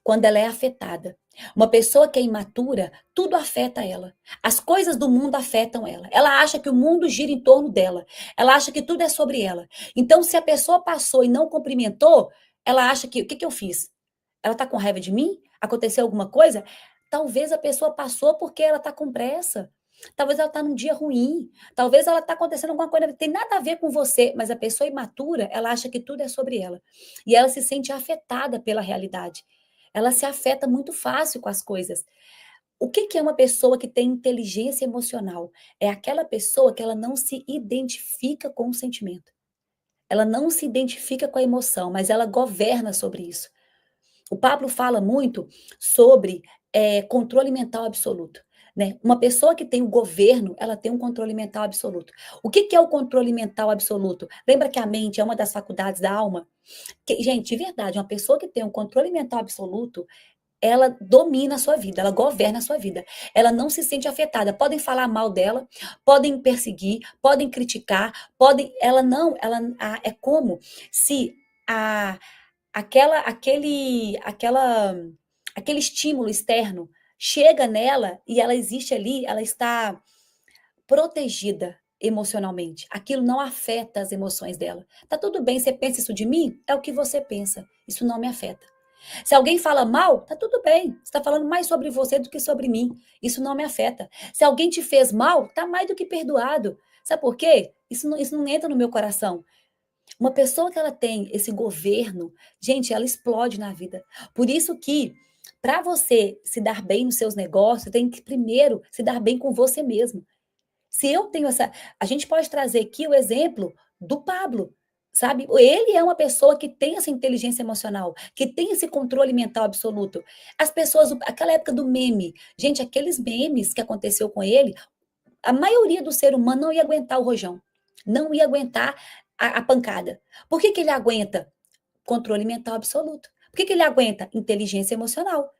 Quando ela é afetada. Uma pessoa que é imatura, tudo afeta ela. As coisas do mundo afetam ela. Ela acha que o mundo gira em torno dela. Ela acha que tudo é sobre ela. Então, se a pessoa passou e não cumprimentou, ela acha que, o que que eu fiz? Ela tá com raiva de mim? Aconteceu alguma coisa? Talvez a pessoa passou porque ela tá com pressa. Talvez ela tá num dia ruim. Talvez ela tá acontecendo alguma coisa que tem nada a ver com você, mas a pessoa imatura, ela acha que tudo é sobre ela. E ela se sente afetada pela realidade. Ela se afeta muito fácil com as coisas. O que que é uma pessoa que tem inteligência emocional? É aquela pessoa que ela não se identifica com o sentimento. Ela não se identifica com a emoção, mas ela governa sobre isso. O Pablo fala muito sobre controle mental absoluto. Né? Uma pessoa que tem o governo, ela tem um controle mental absoluto. O que que é o controle mental absoluto? Lembra que a mente é uma das faculdades da alma? Gente, de verdade, uma pessoa que tem um controle mental absoluto, ela domina a sua vida, ela governa a sua vida. Ela não se sente afetada. Podem falar mal dela, podem perseguir, podem criticar, podem. Ela não, é como se a, aquele estímulo externo chega nela e ela existe ali, ela está protegida emocionalmente. Aquilo não afeta as emoções dela. Tá tudo bem, você pensa isso de mim? É o que você pensa. Isso não me afeta. Se alguém fala mal, tá tudo bem. Você está falando mais sobre você do que sobre mim. Isso não me afeta. Se alguém te fez mal, tá mais do que perdoado. Sabe por quê? Isso não entra no meu coração. Uma pessoa que ela tem esse governo, gente, ela explode na vida. Por isso que, para você se dar bem nos seus negócios, tem que primeiro se dar bem com você mesmo. Se eu tenho essa. A gente pode trazer aqui o exemplo do Pablo, sabe? Ele é uma pessoa que tem essa inteligência emocional, que tem esse controle mental absoluto. As pessoas, aquela época do meme, gente, aqueles memes que aconteceu com ele, a maioria do ser humano não ia aguentar o rojão, não ia aguentar a pancada. Por que que ele aguenta? Controle mental absoluto. Por que que ele aguenta? Inteligência emocional.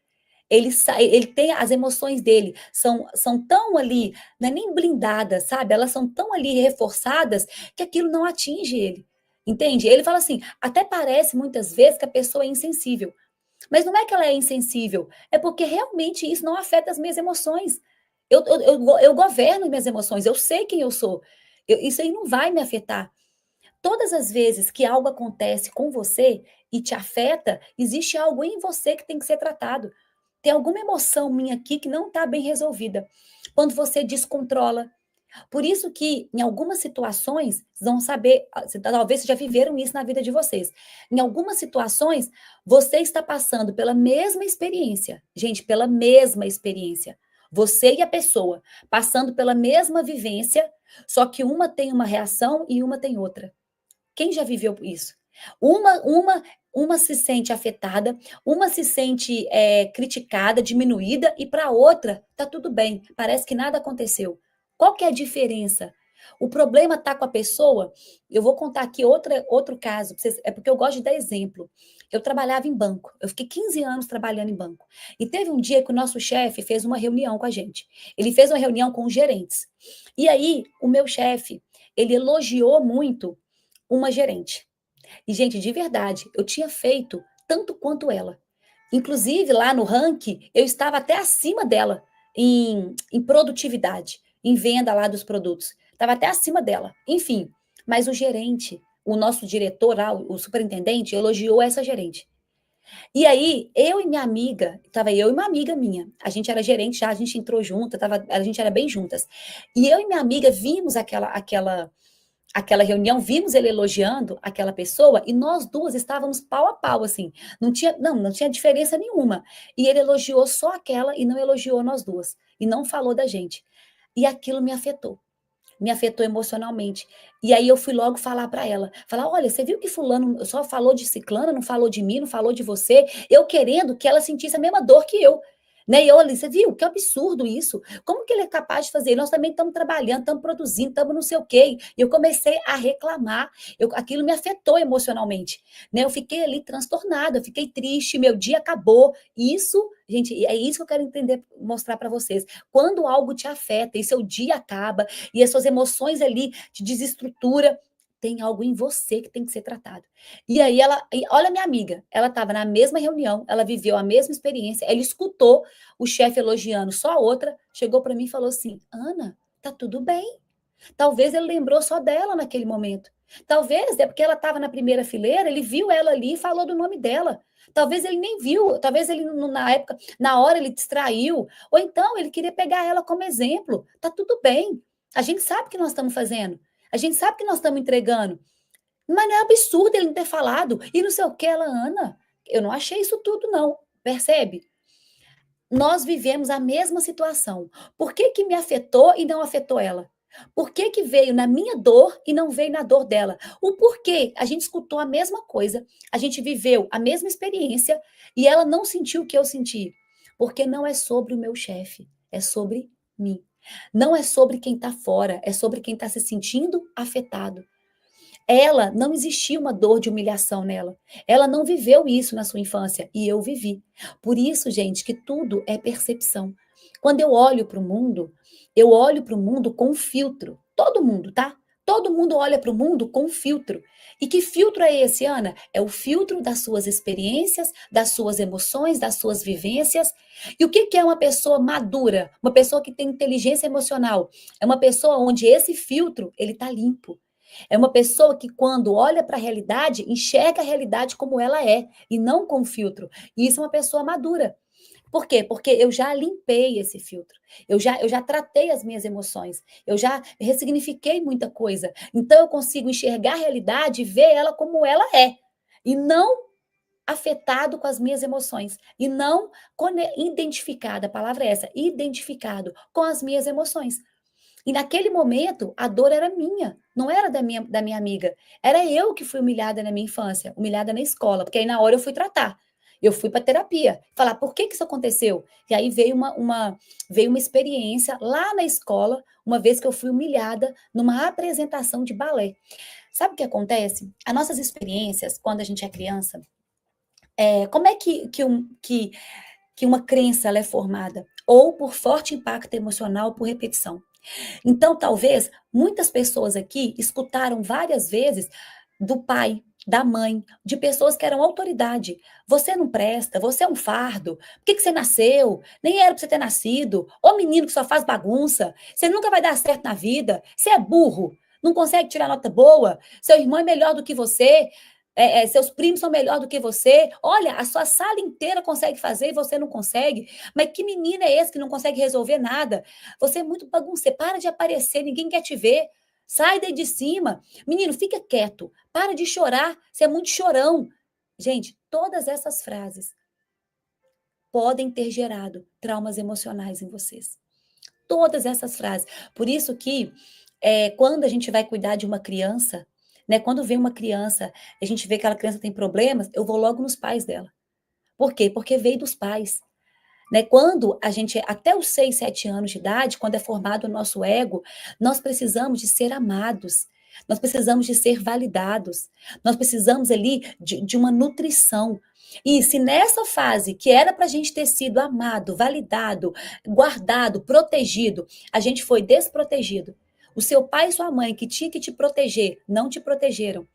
Ele tem as emoções dele, são tão ali, não é nem blindadas, sabe? Elas são tão ali reforçadas que aquilo não atinge ele. Entende? Ele fala assim, até parece muitas vezes que a pessoa é insensível. Mas não é que ela é insensível, é porque realmente isso não afeta as minhas emoções. Eu governo minhas emoções, eu sei quem eu sou. Isso aí não vai me afetar. Todas as vezes que algo acontece com você e te afeta, existe algo em você que tem que ser tratado. Tem alguma emoção minha aqui que não está bem resolvida. Quando você descontrola. Por isso que, em algumas situações, vocês vão saber, talvez vocês já viveram isso na vida de vocês. Em algumas situações, você está passando pela mesma experiência. Gente, pela mesma experiência. Você e a pessoa passando pela mesma vivência, só que uma tem uma reação e uma tem outra. Quem já viveu isso? Uma se sente afetada, uma se sente criticada, diminuída, e para a outra tá tudo bem, parece que nada aconteceu. Qual que é a diferença? O problema está com a pessoa. Eu vou contar aqui outro caso, é porque eu gosto de dar exemplo. Eu trabalhava em banco, eu fiquei 15 anos trabalhando em banco. E teve um dia que o nosso chefe fez uma reunião com a gente. Ele fez uma reunião com os gerentes. E aí, o meu chefe, ele elogiou muito uma gerente. E, gente, de verdade, eu tinha feito tanto quanto ela. Inclusive, lá no ranking, eu estava até acima dela em produtividade, em venda lá dos produtos. Estava até acima dela. Enfim, mas o gerente, o nosso diretor lá, o superintendente, elogiou essa gerente. E aí, eu e minha amiga, estava eu e uma amiga minha, a gente era gerente já, a gente entrou junto, a gente era bem juntas. E eu e minha amiga vimos aquela reunião, vimos ele elogiando aquela pessoa e nós duas estávamos pau a pau, assim. Não tinha diferença nenhuma. E ele elogiou só aquela e não elogiou nós duas. E não falou da gente. E aquilo me afetou emocionalmente. E aí eu fui logo falar para ela, falar, olha, você viu que fulano só falou de ciclana, não falou de mim, não falou de você, eu querendo que ela sentisse a mesma dor que eu. Né? E eu ali, você viu? Que absurdo isso. Como que ele é capaz de fazer? Nós também estamos trabalhando, estamos produzindo, estamos não sei o quê. E eu comecei a reclamar. Aquilo me afetou emocionalmente. Né? Eu fiquei ali transtornada, eu fiquei triste, meu dia acabou. Isso, gente, é isso que eu quero entender, mostrar para vocês. Quando algo te afeta e seu dia acaba, e as suas emoções ali te desestrutura, tem algo em você que tem que ser tratado. E aí olha minha amiga, ela estava na mesma reunião, ela viveu a mesma experiência, ela escutou o chefe elogiando só a outra, chegou para mim e falou assim: Ana, tá tudo bem. Talvez ele lembrou só dela naquele momento. Talvez é porque ela estava na primeira fileira, ele viu ela ali e falou do nome dela. Talvez ele nem viu, talvez ele na época, na hora ele distraiu, ou então ele queria pegar ela como exemplo. Tá tudo bem. A gente sabe o que nós estamos fazendo. A gente sabe o que nós estamos entregando. Mas não é absurdo ele não ter falado. E não sei o que, ela, Ana. Eu não achei isso tudo, não. Percebe? Nós vivemos a mesma situação. Por que que me afetou e não afetou ela? Por que que veio na minha dor e não veio na dor dela? O porquê? A gente escutou a mesma coisa, a gente viveu a mesma experiência e ela não sentiu o que eu senti. Porque não é sobre o meu chefe, é sobre mim. Não é sobre quem está fora, é sobre quem está se sentindo afetado. Ela não existia uma dor de humilhação nela. Ela não viveu isso na sua infância e eu vivi. Por isso, gente, que tudo é percepção. Quando eu olho para o mundo, eu olho para o mundo com um filtro. Todo mundo, tá? Todo mundo olha para o mundo com um filtro. E que filtro é esse, Ana? É o filtro das suas experiências, das suas emoções, das suas vivências. E o que que é uma pessoa madura? Uma pessoa que tem inteligência emocional? É uma pessoa onde esse filtro, ele tá limpo. É uma pessoa que, quando olha para a realidade, enxerga a realidade como ela é e não com filtro. E isso é uma pessoa madura. Por quê? Porque eu já limpei esse filtro. Eu já tratei as minhas emoções. Eu já ressignifiquei muita coisa. Então, eu consigo enxergar a realidade e ver ela como ela é. E não afetado com as minhas emoções. E não identificado, a palavra é essa, identificado com as minhas emoções. E naquele momento, a dor era minha, não era da minha amiga. Era eu que fui humilhada na minha infância, humilhada na escola, porque aí na hora eu fui tratar. Eu fui para terapia, falar por que que isso aconteceu. E aí veio uma experiência lá na escola, uma vez que eu fui humilhada numa apresentação de balé. Sabe o que acontece? As nossas experiências, quando a gente é criança, como é que uma crença ela é formada? Ou por forte impacto emocional, ou por repetição. Então, talvez muitas pessoas aqui escutaram várias vezes do pai, da mãe, de pessoas que eram autoridade. Você não presta, você é um fardo. Por que que você nasceu? Nem era para você ter nascido. Ô menino que só faz bagunça. Você nunca vai dar certo na vida. Você é burro. Não consegue tirar nota boa. Seu irmão é melhor do que você. Seus primos são melhor do que você. Olha, a sua sala inteira consegue fazer e você não consegue. Mas que menino é esse que não consegue resolver nada? Você é muito bagunceiro. Para de aparecer, ninguém quer te ver. Sai daí de cima. Menino, fica quieto. Para de chorar. Você é muito chorão. Gente, todas essas frases podem ter gerado traumas emocionais em vocês. Todas essas frases. Por isso que quando a gente vai cuidar de uma criança, né? Quando vem uma criança, a gente vê que aquela criança tem problemas, eu vou logo nos pais dela. Por quê? Porque veio dos pais. Né? Quando a gente, até os 6, 7 anos de idade, quando é formado o nosso ego, nós precisamos de ser amados, nós precisamos de ser validados, nós precisamos ali de uma nutrição. E se nessa fase, que era para a gente ter sido amado, validado, guardado, protegido, a gente foi desprotegido, o seu pai e sua mãe, que tinha que te proteger, não te protegeram.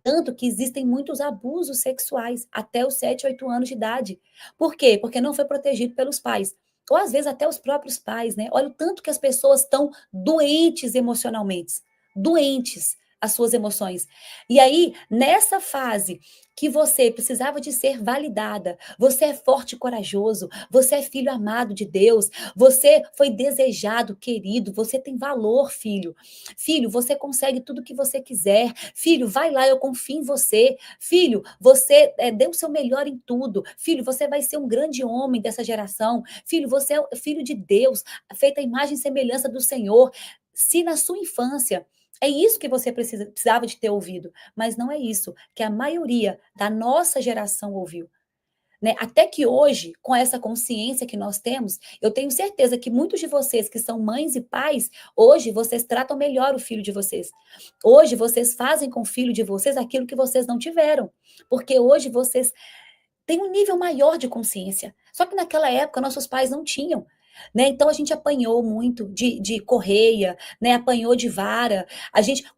Tanto que existem muitos abusos sexuais até os 7, 8 anos de idade. Por quê? Porque não foi protegido pelos pais. Ou às vezes até os próprios pais, né? Olha o tanto que as pessoas estão doentes emocionalmente. Doentes. as suas emoções. E aí, nessa fase que você precisava de ser validada, você é forte e corajoso, você é filho amado de Deus, você foi desejado, querido, você tem valor, filho. Filho, você consegue tudo que você quiser. Filho, vai lá, eu confio em você. Filho, você dê o seu melhor em tudo. Filho, você vai ser um grande homem dessa geração. Filho, você é filho de Deus, feita a imagem e semelhança do Senhor. Se na sua infância é isso que você precisava de ter ouvido, mas não é isso que a maioria da nossa geração ouviu. Né? Até que hoje, com essa consciência que nós temos, eu tenho certeza que muitos de vocês que são mães e pais, hoje vocês tratam melhor o filho de vocês. Hoje vocês fazem com o filho de vocês aquilo que vocês não tiveram. Porque hoje vocês têm um nível maior de consciência. Só que naquela época nossos pais não tinham. Né? Então a gente apanhou muito de correia, né? Apanhou de vara.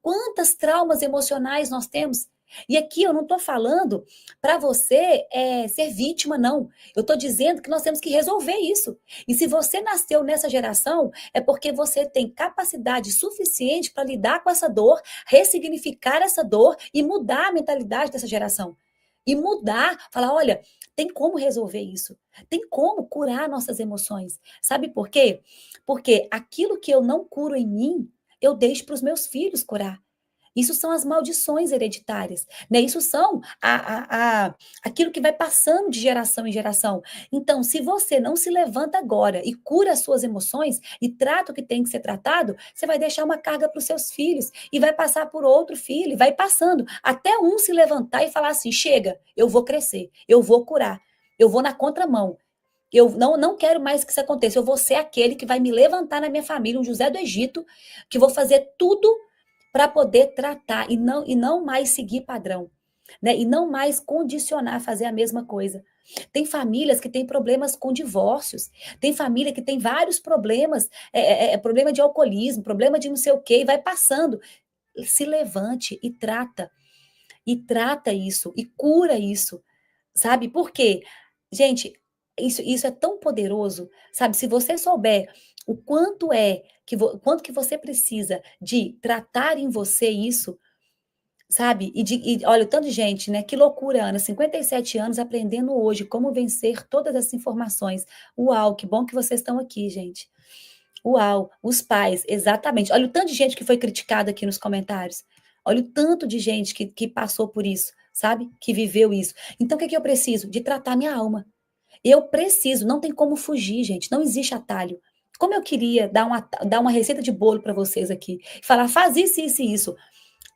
Quantas traumas emocionais nós temos? E aqui eu não estou falando para você ser vítima, não. Eu estou dizendo que nós temos que resolver isso. E se você nasceu nessa geração, é porque você tem capacidade suficiente para lidar com essa dor, ressignificar essa dor e mudar a mentalidade dessa geração. E mudar, falar, olha, tem como resolver isso. Tem como curar nossas emoções. Sabe por quê? Porque aquilo que eu não curo em mim, eu deixo para os meus filhos curar. Isso são as maldições hereditárias, né? Isso são aquilo que vai passando de geração em geração. Então, se você não se levanta agora e cura as suas emoções e trata o que tem que ser tratado, você vai deixar uma carga para os seus filhos e vai passar por outro filho, e vai passando, até um se levantar e falar assim, chega, eu vou crescer, eu vou curar, eu vou na contramão. Eu não quero mais que isso aconteça. Eu vou ser aquele que vai me levantar na minha família, um José do Egito, que vou fazer tudo para poder tratar e não mais seguir padrão, né? E não mais condicionar, fazer a mesma coisa. Tem famílias que têm problemas com divórcios, tem família que tem vários problemas, problema de alcoolismo, problema de não sei o quê, e vai passando. Se levante e trata isso, e cura isso, sabe? Por quê? Gente, isso é tão poderoso, sabe? Se você souber o quanto quanto que você precisa de tratar em você isso, sabe? Olha, o tanto de gente, né? Que loucura, Ana, 57 anos aprendendo hoje como vencer todas essas informações. Uau, que bom que vocês estão aqui, gente. Uau, os pais, exatamente. Olha o tanto de gente que foi criticada aqui nos comentários. Olha o tanto de gente que passou por isso, sabe? Que viveu isso. Então, o que eu preciso? De tratar minha alma. Eu preciso, não tem como fugir, gente, não existe atalho. Como eu queria dar uma receita de bolo para vocês aqui, falar, faz isso, isso e isso.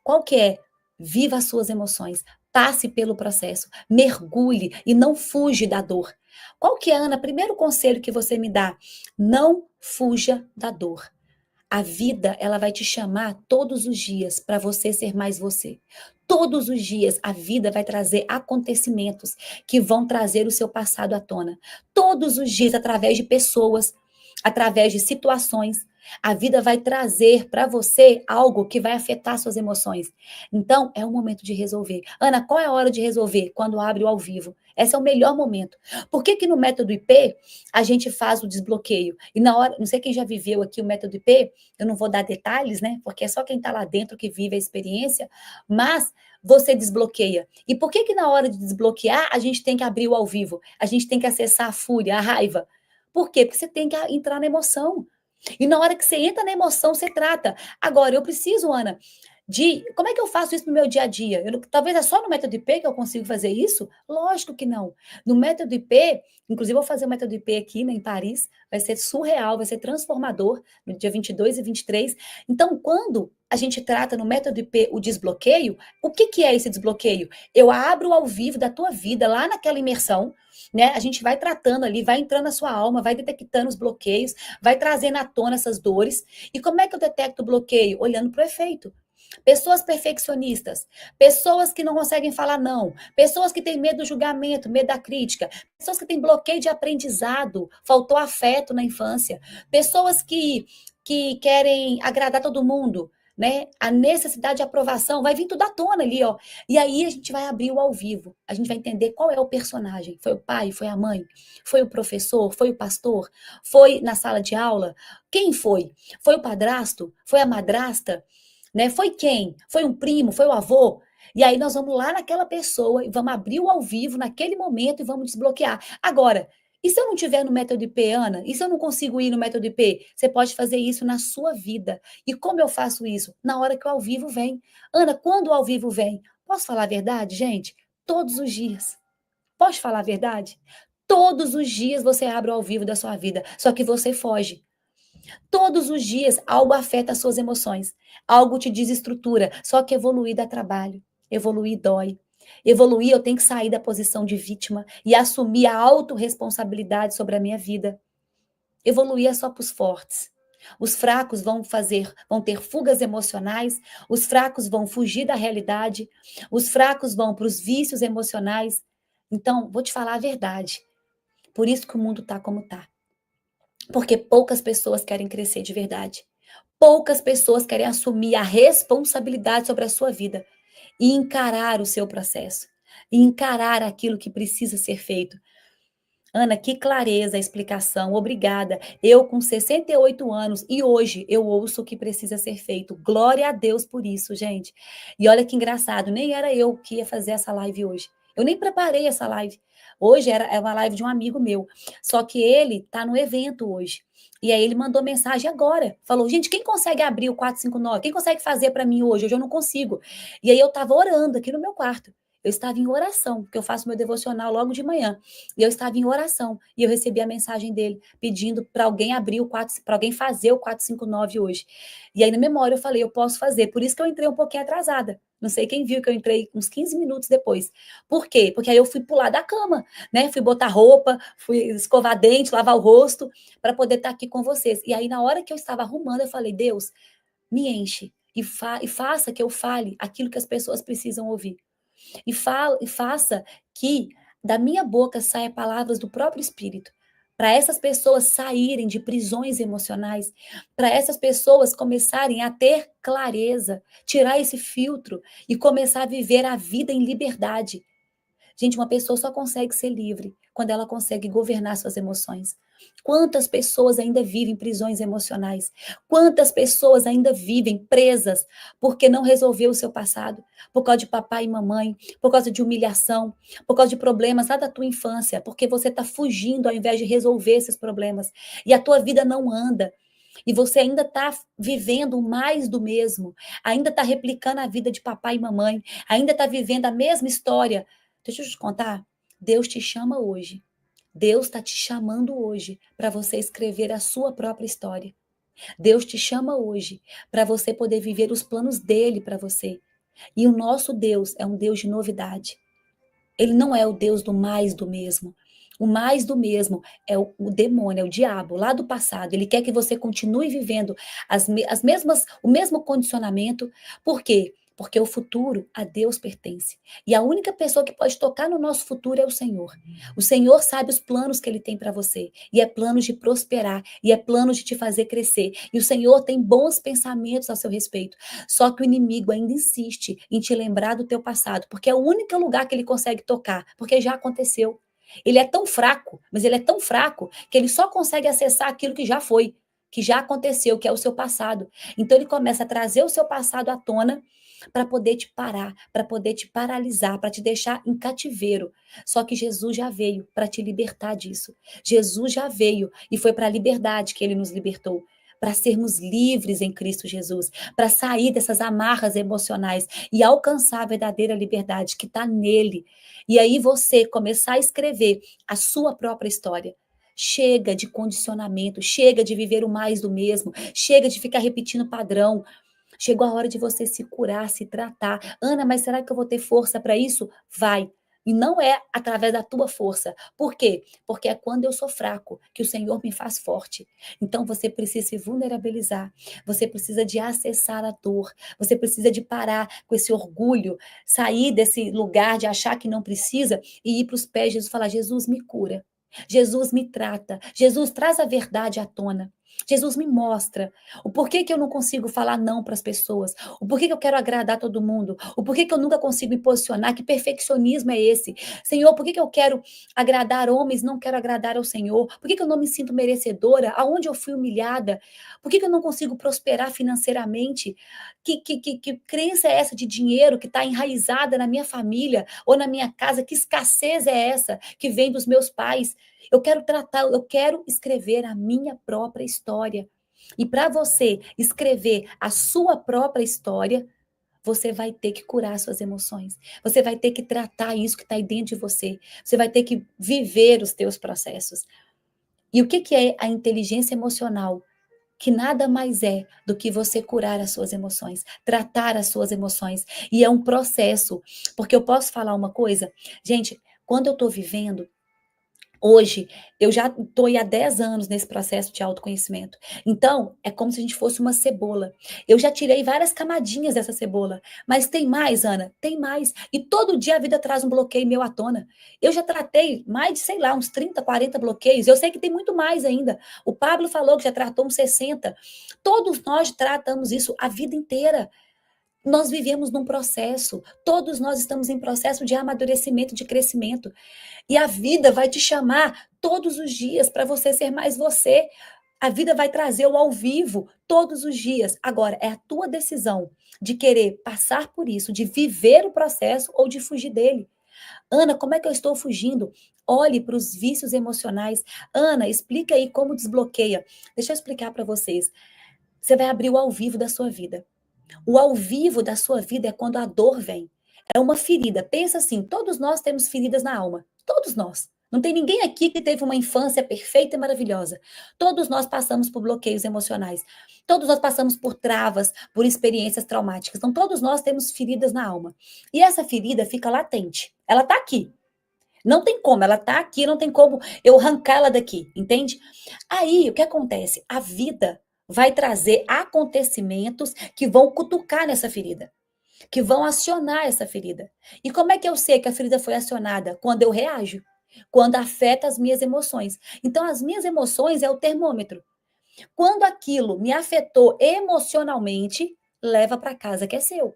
Qual que é? Viva as suas emoções, passe pelo processo, mergulhe e não fuja da dor. Qual que é, Ana? Primeiro conselho que você me dá, não fuja da dor. A vida, ela vai te chamar todos os dias para você ser mais você. Todos os dias a vida vai trazer acontecimentos que vão trazer o seu passado à tona. Todos os dias, através de pessoas, através de situações, a vida vai trazer para você algo que vai afetar suas emoções. Então, é o momento de resolver. Ana, qual é a hora de resolver? Quando abre o ao vivo. Esse é o melhor momento. Por que que no método IP a gente faz o desbloqueio? E na hora, não sei quem já viveu aqui o método IP, eu não vou dar detalhes, né? Porque é só quem está lá dentro que vive a experiência, mas você desbloqueia. E por que que na hora de desbloquear a gente tem que abrir o ao vivo? A gente tem que acessar a fúria, a raiva. Por quê? Porque você tem que entrar na emoção. E na hora que você entra na emoção, você trata. Agora, eu preciso, Ana, como é que eu faço isso no meu dia a dia? Talvez é só no método IP que eu consigo fazer isso? Lógico que não. No método IP, inclusive eu vou fazer o método IP aqui, né, em Paris, vai ser surreal, vai ser transformador, no dia 22 e 23. Então, quando a gente trata no método IP o desbloqueio, o que que é esse desbloqueio? Eu abro ao vivo da tua vida, lá naquela imersão, né? A gente vai tratando ali, vai entrando na sua alma, vai detectando os bloqueios, vai trazendo à tona essas dores. E como é que eu detecto o bloqueio? Olhando para o efeito. Pessoas perfeccionistas, pessoas que não conseguem falar não, pessoas que têm medo do julgamento, medo da crítica, pessoas que têm bloqueio de aprendizado, faltou afeto na infância, pessoas que querem agradar todo mundo, né? A necessidade de aprovação vai vir tudo à tona ali, ó. E aí a gente vai abrir o ao vivo, a gente vai entender qual é o personagem. Foi o pai, foi a mãe, foi o professor, foi o pastor, foi na sala de aula? Quem foi? Foi o padrasto? Foi a madrasta? né? Foi quem? Foi um primo? Foi o avô? E aí nós vamos lá naquela pessoa e vamos abrir o ao vivo naquele momento e vamos desbloquear. Agora, e se eu não tiver no método IP, Ana? E se eu não consigo ir no método IP? Você pode fazer isso na sua vida. E como eu faço isso? Na hora que o ao vivo vem. Ana, quando o ao vivo vem? Posso falar a verdade, gente? Todos os dias. Posso falar a verdade? Todos os dias você abre o ao vivo da sua vida, só que você foge. Todos os dias algo afeta as suas emoções, algo te desestrutura, só que evoluir dá trabalho, evoluir dói. Evoluir, eu tenho que sair da posição de vítima e assumir a autorresponsabilidade sobre a minha vida. Evoluir é só para os fortes. Os fracos vão ter fugas emocionais, os fracos vão fugir da realidade, os fracos vão para os vícios emocionais. Então, vou te falar a verdade. Por isso que o mundo está como está. Porque poucas pessoas querem crescer de verdade. Poucas pessoas querem assumir a responsabilidade sobre a sua vida e encarar o seu processo, e encarar aquilo que precisa ser feito. Ana, que clareza a explicação, obrigada. Eu com 68 anos e hoje eu ouço o que precisa ser feito. Glória a Deus por isso, gente. E olha que engraçado, nem era eu que ia fazer essa live hoje. Eu nem preparei essa live. Hoje é uma live de um amigo meu. Só que ele está no evento hoje. E aí ele mandou mensagem agora. Falou, gente, quem consegue abrir o 459? Quem consegue fazer para mim hoje? Hoje eu não consigo. E aí eu estava orando aqui no meu quarto. Eu estava em oração, porque eu faço meu devocional logo de manhã. E eu estava em oração. E eu recebi a mensagem dele pedindo para alguém abrir o 4, para alguém fazer o 459 hoje. E aí, na memória, eu falei, eu posso fazer. Por isso que eu entrei um pouquinho atrasada. Não sei quem viu que eu entrei uns 15 minutos depois. Por quê? Porque aí eu fui pular da cama, né? Fui botar roupa, fui escovar dente, lavar o rosto, para poder estar aqui com vocês. E aí, na hora que eu estava arrumando, eu falei, Deus, me enche e faça que eu fale aquilo que as pessoas precisam ouvir. E faça que da minha boca saia palavras do próprio Espírito, para essas pessoas saírem de prisões emocionais, para essas pessoas começarem a ter clareza, tirar esse filtro e começar a viver a vida em liberdade. Gente, uma pessoa só consegue ser livre quando ela consegue governar suas emoções. Quantas pessoas ainda vivem prisões emocionais? Quantas pessoas ainda vivem presas porque não resolveu o seu passado? Por causa de papai e mamãe, por causa de humilhação, por causa de problemas lá da tua infância, porque você está fugindo ao invés de resolver esses problemas. E a tua vida não anda. E você ainda está vivendo mais do mesmo, ainda está replicando a vida de papai e mamãe, ainda está vivendo a mesma história. Deixa eu te contar, Deus te chama hoje. Deus está te chamando hoje para você escrever a sua própria história. Deus te chama hoje para você poder viver os planos dele para você. E o nosso Deus é um Deus de novidade. Ele não é o Deus do mais do mesmo. O mais do mesmo é o demônio, é o diabo, lá do passado. Ele quer que você continue vivendo as mesmas, o mesmo condicionamento. Por quê? Porque o futuro a Deus pertence. E a única pessoa que pode tocar no nosso futuro é o Senhor. O Senhor sabe os planos que ele tem para você. E é planos de prosperar. E é planos de te fazer crescer. E o Senhor tem bons pensamentos a seu respeito. Só que o inimigo ainda insiste em te lembrar do teu passado. Porque é o único lugar que ele consegue tocar. Porque já aconteceu. Ele é tão fraco, mas ele é tão fraco que ele só consegue acessar aquilo que já foi, que já aconteceu, que é o seu passado. Então ele começa a trazer o seu passado à tona para poder te parar, para poder te paralisar, para te deixar em cativeiro. Só que Jesus já veio para te libertar disso. Jesus já veio e foi para a liberdade que ele nos libertou. Para sermos livres em Cristo Jesus, para sair dessas amarras emocionais e alcançar a verdadeira liberdade que está nele. E aí você começar a escrever a sua própria história. Chega de condicionamento, chega de viver o mais do mesmo, chega de ficar repetindo padrão. Chegou a hora de você se curar, se tratar. Ana, mas será que eu vou ter força para isso? Vai. E não é através da tua força. Por quê? Porque é quando eu sou fraco que o Senhor me faz forte. Então você precisa se vulnerabilizar. Você precisa de acessar a dor. Você precisa de parar com esse orgulho, sair desse lugar de achar que não precisa e ir para os pés de Jesus e falar: Jesus, me cura. Jesus, me trata. Jesus, traz a verdade à tona. Jesus, me mostra o porquê que eu não consigo falar não para as pessoas, o porquê que eu quero agradar todo mundo, o porquê que eu nunca consigo me posicionar, que perfeccionismo é esse? Senhor, por que que eu quero agradar homens, não quero agradar ao Senhor? Por que que eu não me sinto merecedora? Aonde eu fui humilhada? Por que que eu não consigo prosperar financeiramente? Que crença é essa de dinheiro que está enraizada na minha família ou na minha casa? Que escassez é essa que vem dos meus pais? Eu quero escrever a minha própria história. E para você escrever a sua própria história, você vai ter que curar suas emoções. Você vai ter que tratar isso que está aí dentro de você. Você vai ter que viver os teus processos. E o que que é a inteligência emocional? Que nada mais é do que você curar as suas emoções, tratar as suas emoções. E é um processo. Porque eu posso falar uma coisa? Gente, quando eu estou vivendo hoje, eu já estou há 10 anos nesse processo de autoconhecimento. Então, é como se a gente fosse uma cebola. Eu já tirei várias camadinhas dessa cebola. Mas tem mais, Ana? Tem mais. E todo dia a vida traz um bloqueio meu à tona. Eu já tratei mais de, sei lá, uns 30, 40 bloqueios. Eu sei que tem muito mais ainda. O Pablo falou que já tratou uns 60. Todos nós tratamos isso a vida inteira. Nós vivemos num processo, todos nós estamos em processo de amadurecimento, de crescimento. E a vida vai te chamar todos os dias para você ser mais você. A vida vai trazer o ao vivo todos os dias. Agora, é a tua decisão de querer passar por isso, de viver o processo ou de fugir dele. Ana, como é que eu estou fugindo? Olhe para os vícios emocionais. Ana, explica aí como desbloqueia. Deixa eu explicar para vocês. Você vai abrir o ao vivo da sua vida. O ao vivo da sua vida é quando a dor vem. É uma ferida. Pensa assim, todos nós temos feridas na alma. Todos nós. Não tem ninguém aqui que teve uma infância perfeita e maravilhosa. Todos nós passamos por bloqueios emocionais. Todos nós passamos por travas, por experiências traumáticas. Então, todos nós temos feridas na alma. E essa ferida fica latente. Ela está aqui. Não tem como, ela está aqui, não tem como eu arrancá-la daqui, entende? Aí, o que acontece? A vida vai trazer acontecimentos que vão cutucar nessa ferida, que vão acionar essa ferida. E como é que eu sei que a ferida foi acionada? Quando eu reajo, quando afeta as minhas emoções. Então, as minhas emoções é o termômetro. Quando aquilo me afetou emocionalmente, leva para casa que é seu.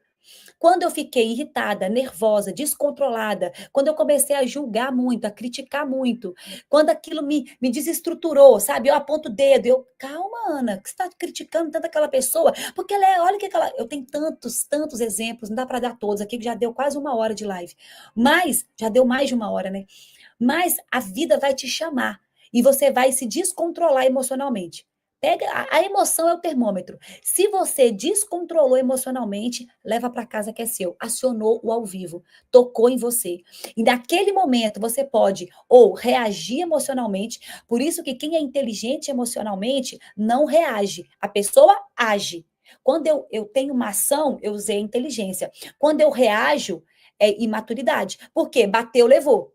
Quando eu fiquei irritada, nervosa, descontrolada, quando eu comecei a julgar muito, a criticar muito, quando aquilo me desestruturou, sabe? Eu aponto o dedo, calma, Ana, que você está criticando tanto aquela pessoa? Porque ela olha que aquela. Eu tenho tantos, tantos exemplos, não dá para dar todos aqui, que já deu quase 1 hora de live. Mas, já deu mais de 1 hora, né? Mas a vida vai te chamar e você vai se descontrolar emocionalmente. Pega, a emoção é o termômetro. Se você descontrolou emocionalmente, leva para casa que é seu. Acionou o ao vivo, tocou em você. E naquele momento você pode ou reagir emocionalmente, por isso que quem é inteligente emocionalmente não reage, a pessoa age. Quando eu tenho uma ação, eu usei a inteligência. Quando eu reajo, é imaturidade. Por quê? Bateu, levou.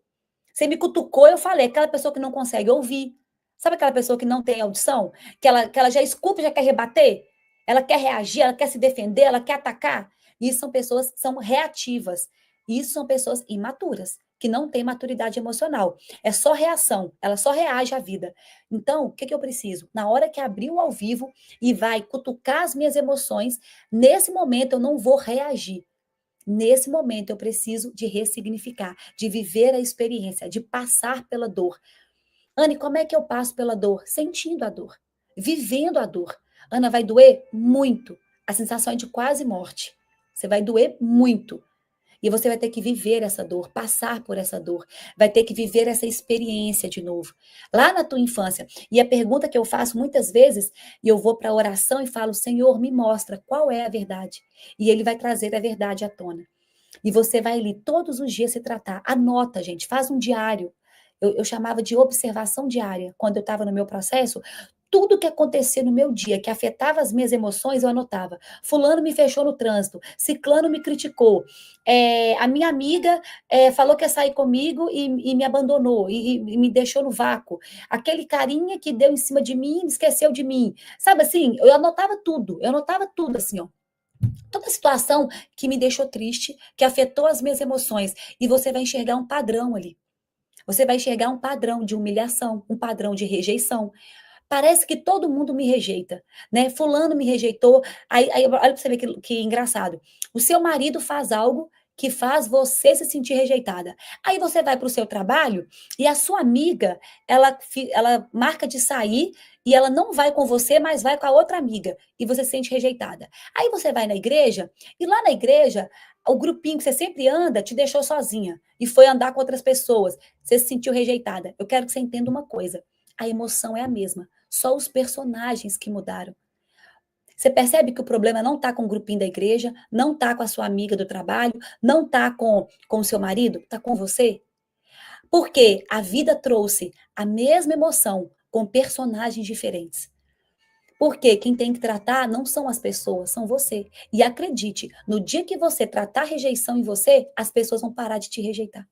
Você me cutucou, eu falei. Aquela pessoa que não consegue ouvir. Sabe aquela pessoa que não tem audição? Que ela já escuta e já quer rebater? Ela quer reagir, ela quer se defender, ela quer atacar? Isso são pessoas que são reativas. Isso são pessoas imaturas, que não têm maturidade emocional. É só reação, ela só reage à vida. Então, o que eu preciso? Na hora que abrir o ao vivo e vai cutucar as minhas emoções, nesse momento eu não vou reagir. Nesse momento, eu preciso de ressignificar, de viver a experiência, de passar pela dor. Anne, como é que eu passo pela dor? Sentindo a dor, vivendo a dor. Ana, vai doer muito. A sensação é de quase morte. Você vai doer muito. E você vai ter que viver essa dor, passar por essa dor. Vai ter que viver essa experiência de novo. Lá na tua infância. E a pergunta que eu faço muitas vezes, e eu vou para a oração e falo, Senhor, me mostra qual é a verdade. E Ele vai trazer a verdade à tona. E você vai ali todos os dias se tratar. Anota, gente, faz um diário. Eu chamava de observação diária. Quando eu estava no meu processo, tudo que acontecia no meu dia, que afetava as minhas emoções, eu anotava. Fulano me fechou no trânsito, ciclano me criticou, a minha amiga falou que ia sair comigo e me abandonou, e me deixou no vácuo. Aquele carinha que deu em cima de mim, esqueceu de mim. Sabe assim, eu anotava tudo assim, ó. Toda situação que me deixou triste, que afetou as minhas emoções. E você vai enxergar um padrão ali. Você vai enxergar um padrão de humilhação, um padrão de rejeição. Parece que todo mundo me rejeita, né? Fulano me rejeitou. Aí olha para você ver que engraçado. O seu marido faz algo que faz você se sentir rejeitada. Aí você vai para o seu trabalho e a sua amiga, ela marca de sair e ela não vai com você, mas vai com a outra amiga e você se sente rejeitada. Aí você vai na igreja e lá na igreja o grupinho que você sempre anda te deixou sozinha e foi andar com outras pessoas. Você se sentiu rejeitada. Eu quero que você entenda uma coisa. A emoção é a mesma, só os personagens que mudaram. Você percebe que o problema não está com o grupinho da igreja, não está com a sua amiga do trabalho, não está com o seu marido, está com você? Porque a vida trouxe a mesma emoção com personagens diferentes. Porque quem tem que tratar não são as pessoas, são você. E acredite, no dia que você tratar rejeição em você, as pessoas vão parar de te rejeitar.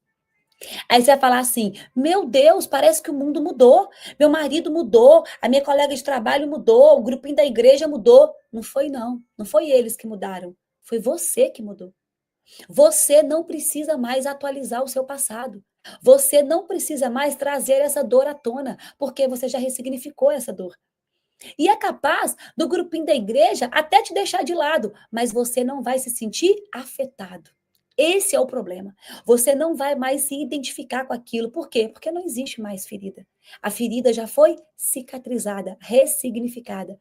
Aí você vai falar assim: meu Deus, parece que o mundo mudou, meu marido mudou, a minha colega de trabalho mudou, o grupinho da igreja mudou. Não foi, não. Não foi eles que mudaram. Foi você que mudou. Você não precisa mais atualizar o seu passado. Você não precisa mais trazer essa dor à tona, porque você já ressignificou essa dor. E é capaz do grupinho da igreja até te deixar de lado, mas você não vai se sentir afetado. Esse é o problema. Você não vai mais se identificar com aquilo. Por quê? Porque não existe mais ferida. A ferida já foi cicatrizada, ressignificada.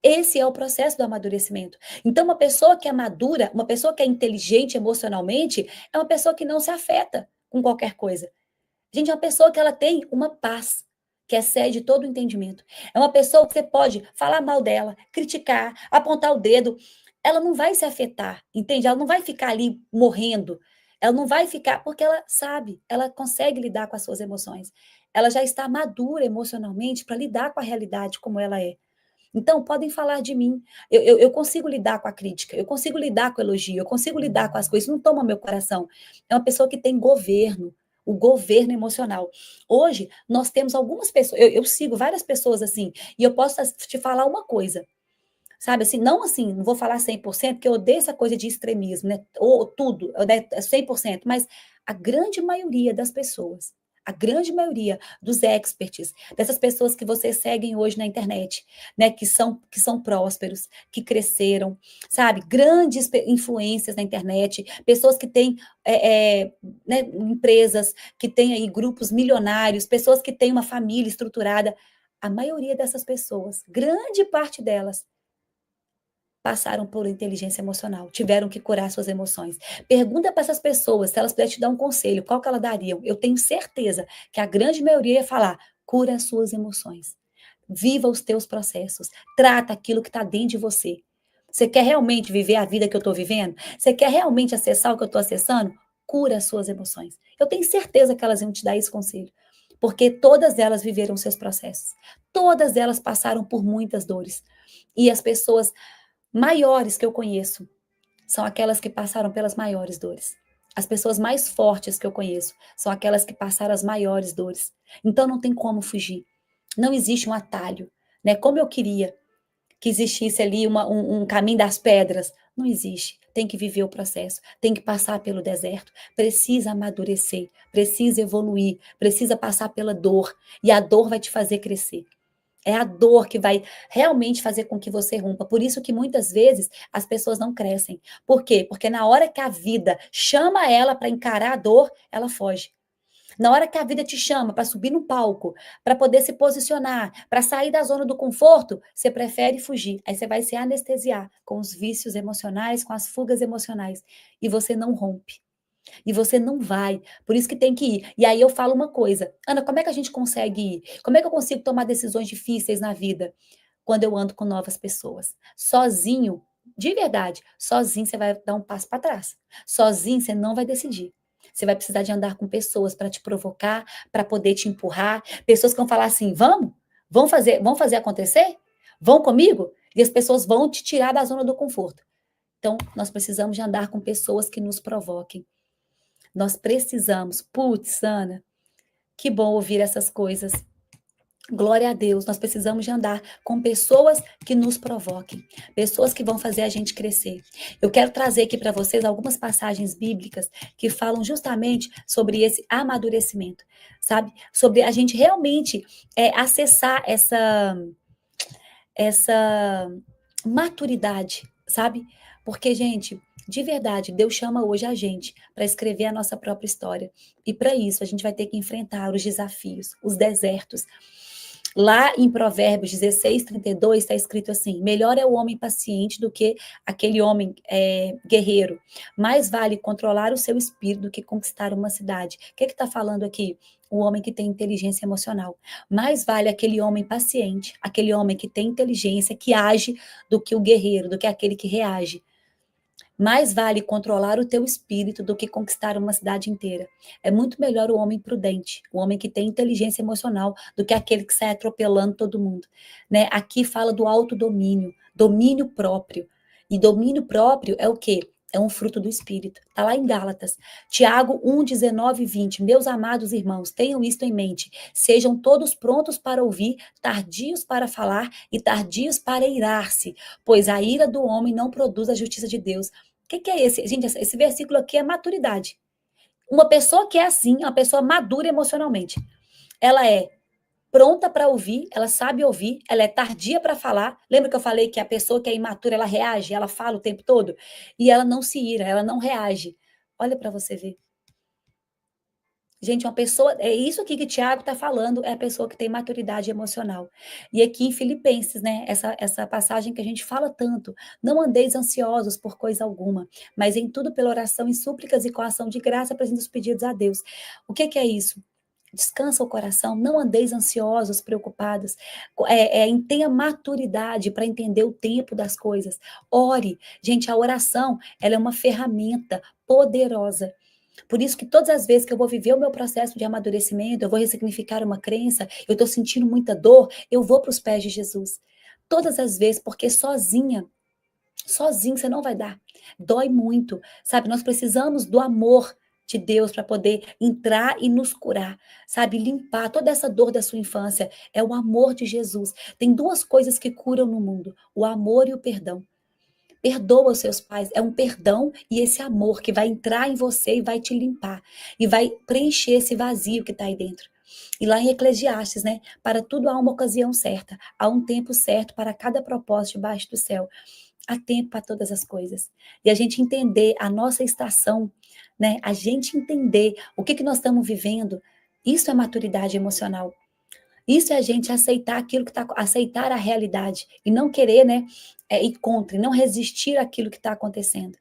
Esse é o processo do amadurecimento. Então, uma pessoa que é madura, uma pessoa que é inteligente emocionalmente, é uma pessoa que não se afeta com qualquer coisa. Gente, é uma pessoa que ela tem uma paz que excede todo o entendimento. É uma pessoa que você pode falar mal dela, criticar, apontar o dedo. Ela não vai se afetar, entende? Ela não vai ficar ali morrendo. Ela não vai ficar, porque ela sabe, ela consegue lidar com as suas emoções. Ela já está madura emocionalmente para lidar com a realidade como ela é. Então, podem falar de mim. Eu consigo lidar com a crítica, eu consigo lidar com o elogio, eu consigo lidar com as coisas, não toma meu coração. É uma pessoa que tem governo, o governo emocional. Hoje, nós temos algumas pessoas, eu sigo várias pessoas assim, e eu posso te falar uma coisa, sabe assim, não assim, não vou falar 100%, porque eu odeio essa coisa de extremismo, né? Ou tudo, eu odeio 100%, mas a grande maioria das pessoas, a grande maioria dos experts, dessas pessoas que vocês seguem hoje na internet, né, que são prósperos, que cresceram, sabe, grandes influências na internet, pessoas que têm né, empresas, que têm aí grupos milionários, pessoas que têm uma família estruturada, a maioria dessas pessoas, grande parte delas, passaram por inteligência emocional, tiveram que curar suas emoções. Pergunta para essas pessoas se elas puderem te dar um conselho, qual que elas dariam? Eu tenho certeza que a grande maioria ia falar: cura as suas emoções, viva os teus processos, trata aquilo que está dentro de você. Você quer realmente viver a vida que eu estou vivendo? Você quer realmente acessar o que eu estou acessando? Cura as suas emoções. Eu tenho certeza que elas iam te dar esse conselho, porque todas elas viveram seus processos, todas elas passaram por muitas dores. E as pessoas maiores que eu conheço são aquelas que passaram pelas maiores dores. As pessoas mais fortes que eu conheço são aquelas que passaram as maiores dores. Então não tem como fugir. Não existe um atalho, né? Como eu queria que existisse ali um caminho das pedras. Não existe. Tem que viver o processo, tem que passar pelo deserto, precisa amadurecer, precisa evoluir, precisa passar pela dor. E a dor vai te fazer crescer. É a dor que vai realmente fazer com que você rompa. Por isso que muitas vezes as pessoas não crescem. Por quê? Porque na hora que a vida chama ela para encarar a dor, ela foge. Na hora que a vida te chama para subir no palco, para poder se posicionar, para sair da zona do conforto, você prefere fugir. Aí você vai se anestesiar com os vícios emocionais, com as fugas emocionais. E você não rompe. E você não vai. Por isso que tem que ir. E aí eu falo uma coisa: Ana, como é que a gente consegue ir? Como é que eu consigo tomar decisões difíceis na vida? Quando eu ando com novas pessoas. Sozinho, de verdade, sozinho você vai dar um passo para trás. Sozinho você não vai decidir. Você vai precisar de andar com pessoas para te provocar, para poder te empurrar, pessoas que vão falar assim: "Vamos? Vamos fazer acontecer? Vão comigo?" E as pessoas vão te tirar da zona do conforto. Então, nós precisamos de andar com pessoas que nos provoquem. Nós precisamos. Putz, Ana, que bom ouvir essas coisas. Glória a Deus, nós precisamos de andar com pessoas que nos provoquem, pessoas que vão fazer a gente crescer. Eu quero trazer aqui para vocês algumas passagens bíblicas que falam justamente sobre esse amadurecimento, sabe? Sobre a gente realmente acessar essa maturidade, sabe? Porque, gente, de verdade, Deus chama hoje a gente para escrever a nossa própria história. E para isso, a gente vai ter que enfrentar os desafios, os desertos. Lá em Provérbios 16:32 está escrito assim: melhor é o homem paciente do que aquele homem guerreiro. Mais vale controlar o seu espírito do que conquistar uma cidade. O que está falando aqui? O homem que tem inteligência emocional. Mais vale aquele homem paciente, aquele homem que tem inteligência, que age, do que o guerreiro, do que aquele que reage. Mais vale controlar o teu espírito do que conquistar uma cidade inteira. É muito melhor o homem prudente, o homem que tem inteligência emocional, do que aquele que sai atropelando todo mundo. Né? Aqui fala do autodomínio, domínio próprio. E domínio próprio é o quê? É um fruto do Espírito. Está lá em Gálatas. Tiago 1:19-20. Meus amados irmãos, tenham isto em mente. Sejam todos prontos para ouvir, tardios para falar e tardios para irar-se, pois a ira do homem não produz a justiça de Deus. Que é esse? Gente, esse versículo aqui é maturidade. Uma pessoa que é assim, é uma pessoa madura emocionalmente. Ela é pronta para ouvir, ela sabe ouvir, ela é tardia para falar. Lembra que eu falei que a pessoa que é imatura, ela reage, ela fala o tempo todo? E ela não se ira, ela não reage. Olha para você ver. Gente, uma pessoa, é isso aqui que Tiago está falando, é a pessoa que tem maturidade emocional. E aqui em Filipenses, né, essa passagem que a gente fala tanto, não andeis ansiosos por coisa alguma, mas em tudo pela oração e súplicas e com ação de graça apresente os pedidos a Deus. O que é isso? Descansa o coração, não andeis ansiosos, preocupados, tenha maturidade para entender o tempo das coisas. Ore. Gente, a oração, ela é uma ferramenta poderosa. Por isso que todas as vezes que eu vou viver o meu processo de amadurecimento, eu vou ressignificar uma crença, eu estou sentindo muita dor, eu vou para os pés de Jesus. Todas as vezes, porque sozinho você não vai dar. Dói muito, sabe? Nós precisamos do amor de Deus para poder entrar e nos curar, sabe? Limpar toda essa dor da sua infância. É o amor de Jesus. Tem duas coisas que curam no mundo: o amor e o perdão. Perdoa os seus pais, é um perdão e esse amor que vai entrar em você e vai te limpar, e vai preencher esse vazio que está aí dentro. E lá em Eclesiastes, né? Para tudo há uma ocasião certa, há um tempo certo para cada propósito debaixo do céu. Há tempo para todas as coisas. E a gente entender a nossa estação, né? A gente entender o que nós estamos vivendo, isso é maturidade emocional. Isso é a gente aceitar aquilo que está, aceitar a realidade e não querer, né, ir contra, e não resistir àquilo que está acontecendo.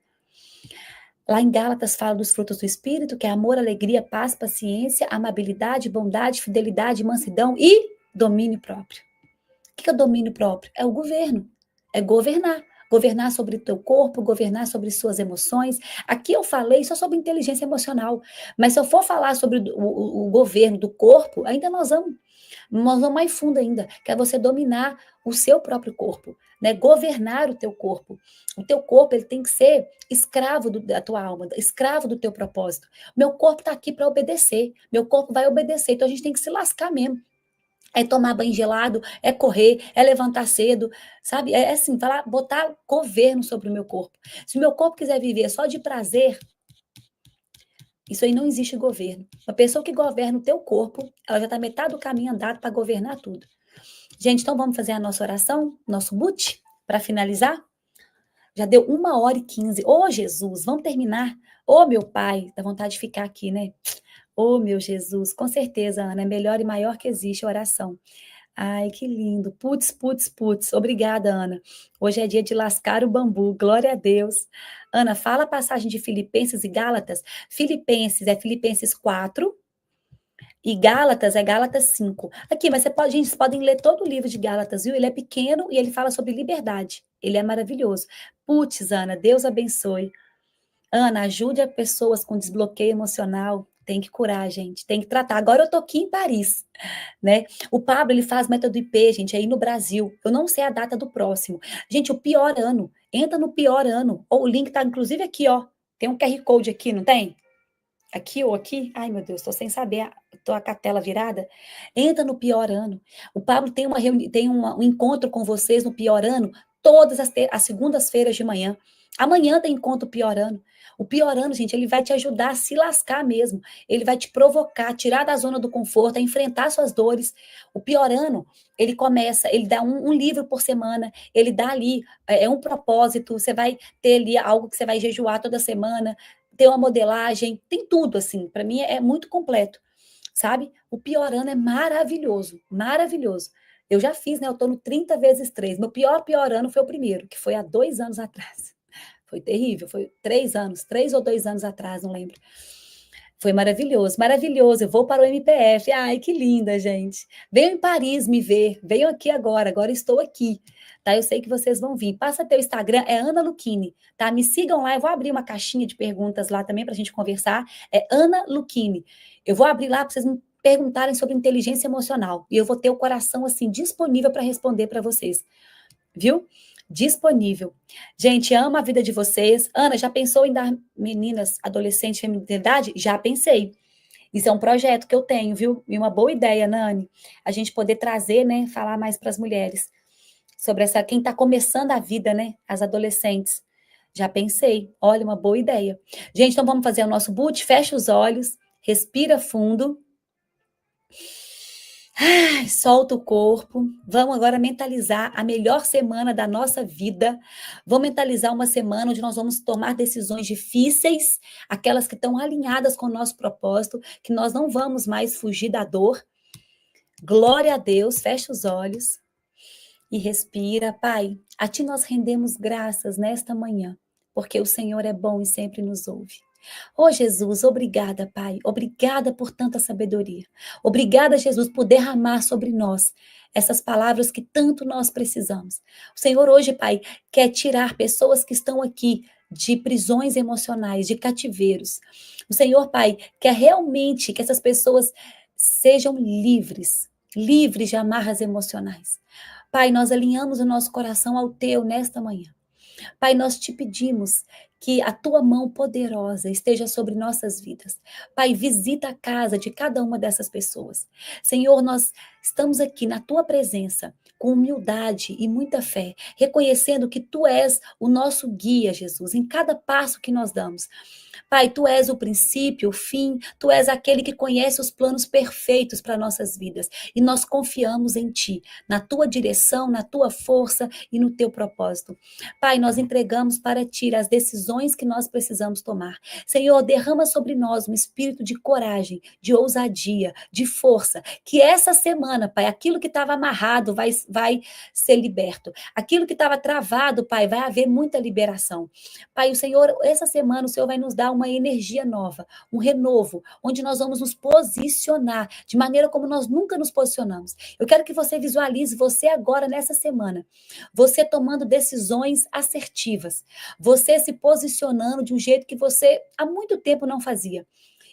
Lá em Gálatas fala dos frutos do Espírito, que é amor, alegria, paz, paciência, amabilidade, bondade, fidelidade, mansidão e domínio próprio. O que é o domínio próprio? É o governo, é governar. Governar sobre o teu corpo, governar sobre suas emoções. Aqui eu falei só sobre inteligência emocional, mas se eu for falar sobre o governo do corpo, ainda nós vamos mais fundo ainda, que é você dominar o seu próprio corpo, né? Governar o teu corpo. O teu corpo, ele tem que ser escravo da tua alma, escravo do teu propósito. Meu corpo está aqui para obedecer, meu corpo vai obedecer, então a gente tem que se lascar mesmo. É tomar banho gelado, é correr, é levantar cedo, sabe? É assim, falar, botar governo sobre o meu corpo. Se o meu corpo quiser viver só de prazer, isso aí não existe governo. Uma pessoa que governa o teu corpo, ela já está metade do caminho andado para governar tudo. Gente, então vamos fazer a nossa oração, nosso boot, para finalizar? Já deu 1h15. Ô, Jesus, vamos terminar? Ô, meu Pai, dá vontade de ficar aqui, né? Ô, meu Jesus, com certeza, Ana, é melhor e maior que existe a oração. Ai, que lindo. Putz, putz, putz. Obrigada, Ana. Hoje é dia de lascar o bambu. Glória a Deus. Ana, fala a passagem de Filipenses e Gálatas. Filipenses é Filipenses 4 e Gálatas é Gálatas 5. Aqui, mas gente, vocês podem ler todo o livro de Gálatas, viu? Ele é pequeno e ele fala sobre liberdade. Ele é maravilhoso. Putz, Ana, Deus abençoe. Ana, ajude as pessoas com desbloqueio emocional. Tem que curar, gente. Tem que tratar. Agora eu tô aqui em Paris, né? O Pablo, ele faz método IP, gente, aí no Brasil. Eu não sei a data do próximo. Gente, o pior ano. Entra no pior ano. Ou o link tá, inclusive, aqui, ó. Tem um QR Code aqui, não tem? Aqui ou aqui? Ai, meu Deus, estou sem saber, estou com a tela virada. Entra no pior ano. O Pablo tem um encontro com vocês no pior ano, todas as segundas-feiras de manhã. Amanhã tem encontro pior ano. O pior ano, gente, ele vai te ajudar a se lascar mesmo. Ele vai te provocar, tirar da zona do conforto, a enfrentar suas dores. O pior ano, ele começa, ele dá um livro por semana, ele dá ali, um propósito, você vai ter ali algo que você vai jejuar toda semana, tem uma modelagem, tem tudo, assim, para mim é muito completo, sabe? O pior ano é maravilhoso, maravilhoso. Eu já fiz, né? Eu tô no 30 vezes 3. Meu pior ano foi o primeiro, que foi há 2 anos atrás. Foi terrível, foi 3 anos, 3 ou 2 anos atrás, não lembro. Foi maravilhoso, maravilhoso. Eu vou para o MPF. Ai, que linda, gente. Venham em Paris me ver. Venham aqui agora estou aqui. Tá? Eu sei que vocês vão vir. Passa teu Instagram, é Ana Lucchini, tá? Me sigam lá, eu vou abrir uma caixinha de perguntas lá também para a gente conversar. É Ana Lucchini. Eu vou abrir lá para vocês me perguntarem sobre inteligência emocional. E eu vou ter o coração, assim, disponível para responder para vocês. Viu? Disponível. Gente, amo a vida de vocês. Ana, já pensou em dar meninas, adolescentes, feminilidade? Já pensei. Isso é um projeto que eu tenho, viu? E uma boa ideia, Nani, a gente poder trazer, né, falar mais para as mulheres sobre essa, quem está começando a vida, né, as adolescentes. Já pensei. Olha, uma boa ideia. Gente, então vamos fazer o nosso boot, fecha os olhos, respira fundo. Ai, solta o corpo. Vamos agora mentalizar a melhor semana da nossa vida. Vamos mentalizar uma semana onde nós vamos tomar decisões difíceis, aquelas que estão alinhadas com o nosso propósito, que nós não vamos mais fugir da dor. Glória a Deus. Fecha os olhos e respira. Pai, a Ti nós rendemos graças nesta manhã, porque o Senhor é bom e sempre nos ouve. Oh, Jesus, obrigada, Pai. Obrigada por tanta sabedoria. Obrigada, Jesus, por derramar sobre nós essas palavras que tanto nós precisamos. O Senhor hoje, Pai, quer tirar pessoas que estão aqui de prisões emocionais, de cativeiros. O Senhor, Pai, quer realmente que essas pessoas sejam livres, livres de amarras emocionais. Pai, nós alinhamos o nosso coração ao Teu nesta manhã. Pai, nós te pedimos que a tua mão poderosa esteja sobre nossas vidas. Pai, visita a casa de cada uma dessas pessoas. Senhor, nós estamos aqui na tua presença, com humildade e muita fé, reconhecendo que tu és o nosso guia, Jesus, em cada passo que nós damos. Pai, tu és o princípio, o fim, tu és aquele que conhece os planos perfeitos para nossas vidas. E nós confiamos em ti, na tua direção, na tua força e no teu propósito. Pai, nós entregamos para ti as decisões que nós precisamos tomar. Senhor, derrama sobre nós um espírito de coragem, de ousadia, de força. Que essa semana, Pai, aquilo que estava amarrado vai ser liberto. Aquilo que estava travado, Pai, vai haver muita liberação. Pai, o Senhor, essa semana, o Senhor vai nos dar uma energia nova, um renovo, onde nós vamos nos posicionar de maneira como nós nunca nos posicionamos. Eu quero que você visualize você agora, nessa semana, você tomando decisões assertivas, você se posicionando de um jeito que você há muito tempo não fazia.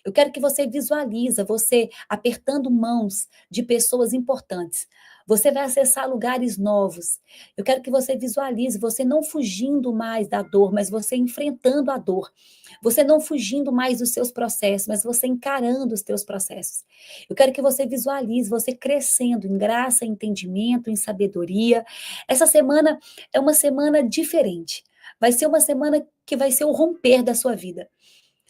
Eu quero que você visualize você apertando mãos de pessoas importantes. Você vai acessar lugares novos. Eu quero que você visualize você não fugindo mais da dor, mas você enfrentando a dor. Você não fugindo mais dos seus processos, mas você encarando os teus processos. Eu quero que você visualize você crescendo em graça, em entendimento, em sabedoria. Essa semana é uma semana diferente. Vai ser uma semana que vai ser o romper da sua vida.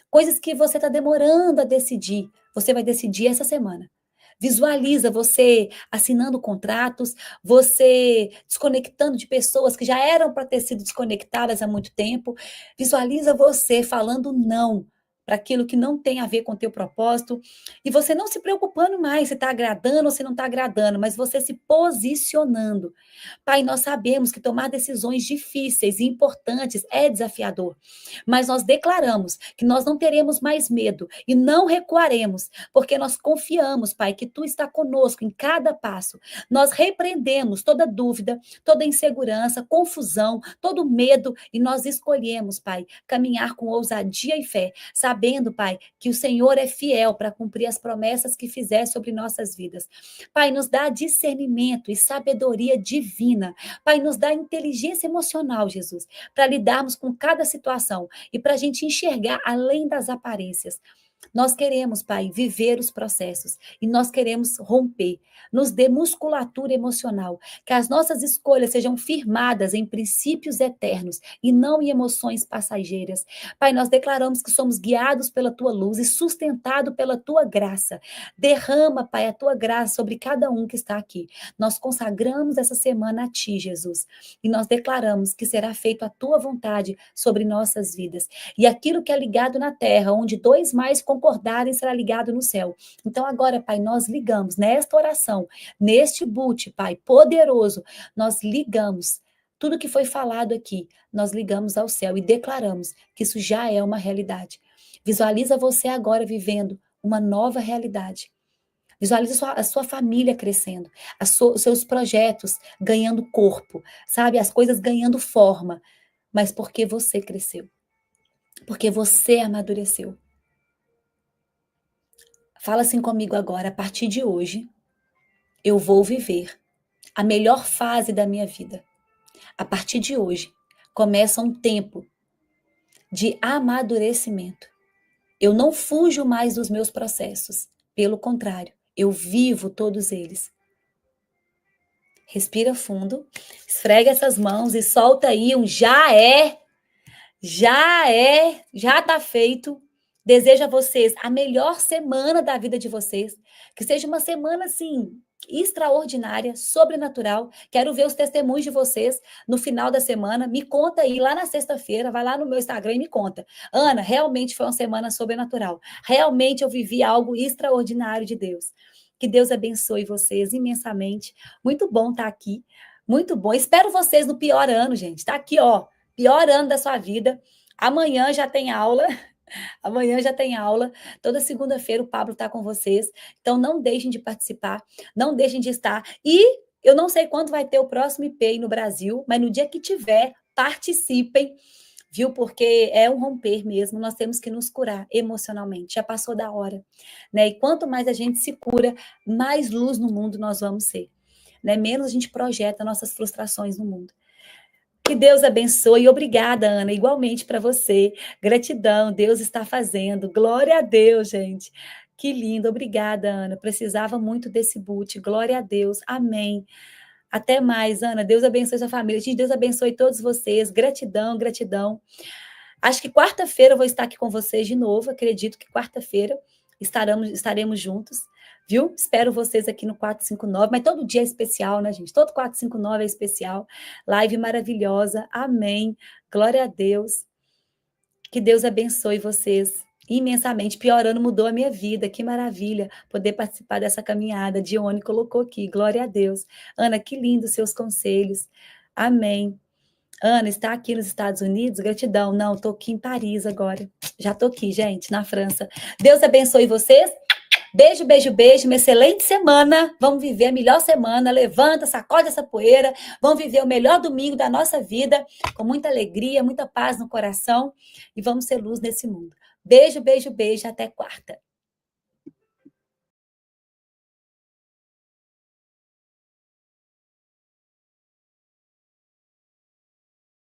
Coisas que você está demorando a decidir, você vai decidir essa semana. Visualiza você assinando contratos, você desconectando de pessoas que já eram para ter sido desconectadas há muito tempo. Visualiza você falando não para aquilo que não tem a ver com o teu propósito. E você não se preocupando mais se está agradando ou se não está agradando, mas você se posicionando. Pai, nós sabemos que tomar decisões difíceis e importantes é desafiador, mas nós declaramos que nós não teremos mais medo e não recuaremos, porque nós confiamos, Pai, que Tu está conosco em cada passo. Nós repreendemos toda dúvida, toda insegurança, confusão, todo medo e nós escolhemos, Pai, caminhar com ousadia e fé, sabendo, Pai, que o Senhor é fiel para cumprir as promessas que fizer sobre nossas vidas. Pai, nos dá discernimento e sabedoria divina. Pai, nos dá inteligência emocional, Jesus, para lidarmos com cada situação e para a gente enxergar além das aparências. Nós queremos, Pai, viver os processos e nós queremos romper. Nos dê musculatura emocional, que as nossas escolhas sejam firmadas em princípios eternos e não em emoções passageiras. Pai, nós declaramos que somos guiados pela tua luz e sustentados pela tua graça. Derrama, Pai, a tua graça sobre cada um que está aqui. Nós consagramos essa semana a ti, Jesus, e nós declaramos que será feito a tua vontade sobre nossas vidas. E aquilo que é ligado na terra, onde dois mais concordarem, será ligado no céu. Então agora, Pai, nós ligamos nesta oração, neste boot, Pai, poderoso, nós ligamos tudo que foi falado aqui, nós ligamos ao céu e declaramos que isso já é uma realidade. Visualiza você agora vivendo uma nova realidade. Visualiza a sua família crescendo, os seus projetos ganhando corpo, sabe? As coisas ganhando forma, mas porque você cresceu. Porque você amadureceu. Fala assim comigo agora, a partir de hoje, eu vou viver a melhor fase da minha vida. A partir de hoje, começa um tempo de amadurecimento. Eu não fujo mais dos meus processos. Pelo contrário, eu vivo todos eles. Respira fundo, esfrega essas mãos e solta aí um já tá feito. Desejo a vocês a melhor semana da vida de vocês, que seja uma semana, assim, extraordinária, sobrenatural. Quero ver os testemunhos de vocês no final da semana. Me conta aí, lá na sexta-feira, vai lá no meu Instagram e me conta. Ana, realmente foi uma semana sobrenatural. Realmente eu vivi algo extraordinário de Deus. Que Deus abençoe vocês imensamente. Muito bom estar aqui, muito bom. Espero vocês no pior ano, gente. Tá aqui, ó, pior ano da sua vida. Amanhã já tem aula. Amanhã já tem aula. Toda segunda-feira o Pablo está com vocês. Então não deixem de participar, não deixem de estar. E eu não sei quando vai ter o próximo IPEI no Brasil, mas no dia que tiver, participem, viu? Porque é um romper mesmo. Nós temos que nos curar emocionalmente. Já passou da hora, né? E quanto mais a gente se cura, mais luz no mundo nós vamos ser, né? Menos a gente projeta nossas frustrações no mundo. Que Deus abençoe e obrigada, Ana, igualmente para você. Gratidão, Deus está fazendo. Glória a Deus, gente. Que lindo, obrigada, Ana. Precisava muito desse boot. Glória a Deus. Amém. Até mais, Ana. Deus abençoe sua família. Gente, Deus abençoe todos vocês. Gratidão, gratidão. Acho que quarta-feira eu vou estar aqui com vocês de novo. Acredito que quarta-feira estaremos juntos. Viu? Espero vocês aqui no 459, mas todo dia é especial, né, gente? Todo 459 é especial. Live maravilhosa. Amém. Glória a Deus. Que Deus abençoe vocês imensamente. Pior ano mudou a minha vida. Que maravilha poder participar dessa caminhada. Dione colocou aqui. Glória a Deus. Ana, que lindo os seus conselhos. Amém. Ana, está aqui nos Estados Unidos? Gratidão. Não, estou aqui em Paris agora. Já estou aqui, gente, na França. Deus abençoe vocês. Beijo, beijo, beijo. Uma excelente semana. Vamos viver a melhor semana. Levanta, sacode essa poeira. Vamos viver o melhor domingo da nossa vida, com muita alegria, muita paz no coração. E vamos ser luz nesse mundo. Beijo, beijo, beijo. Até quarta.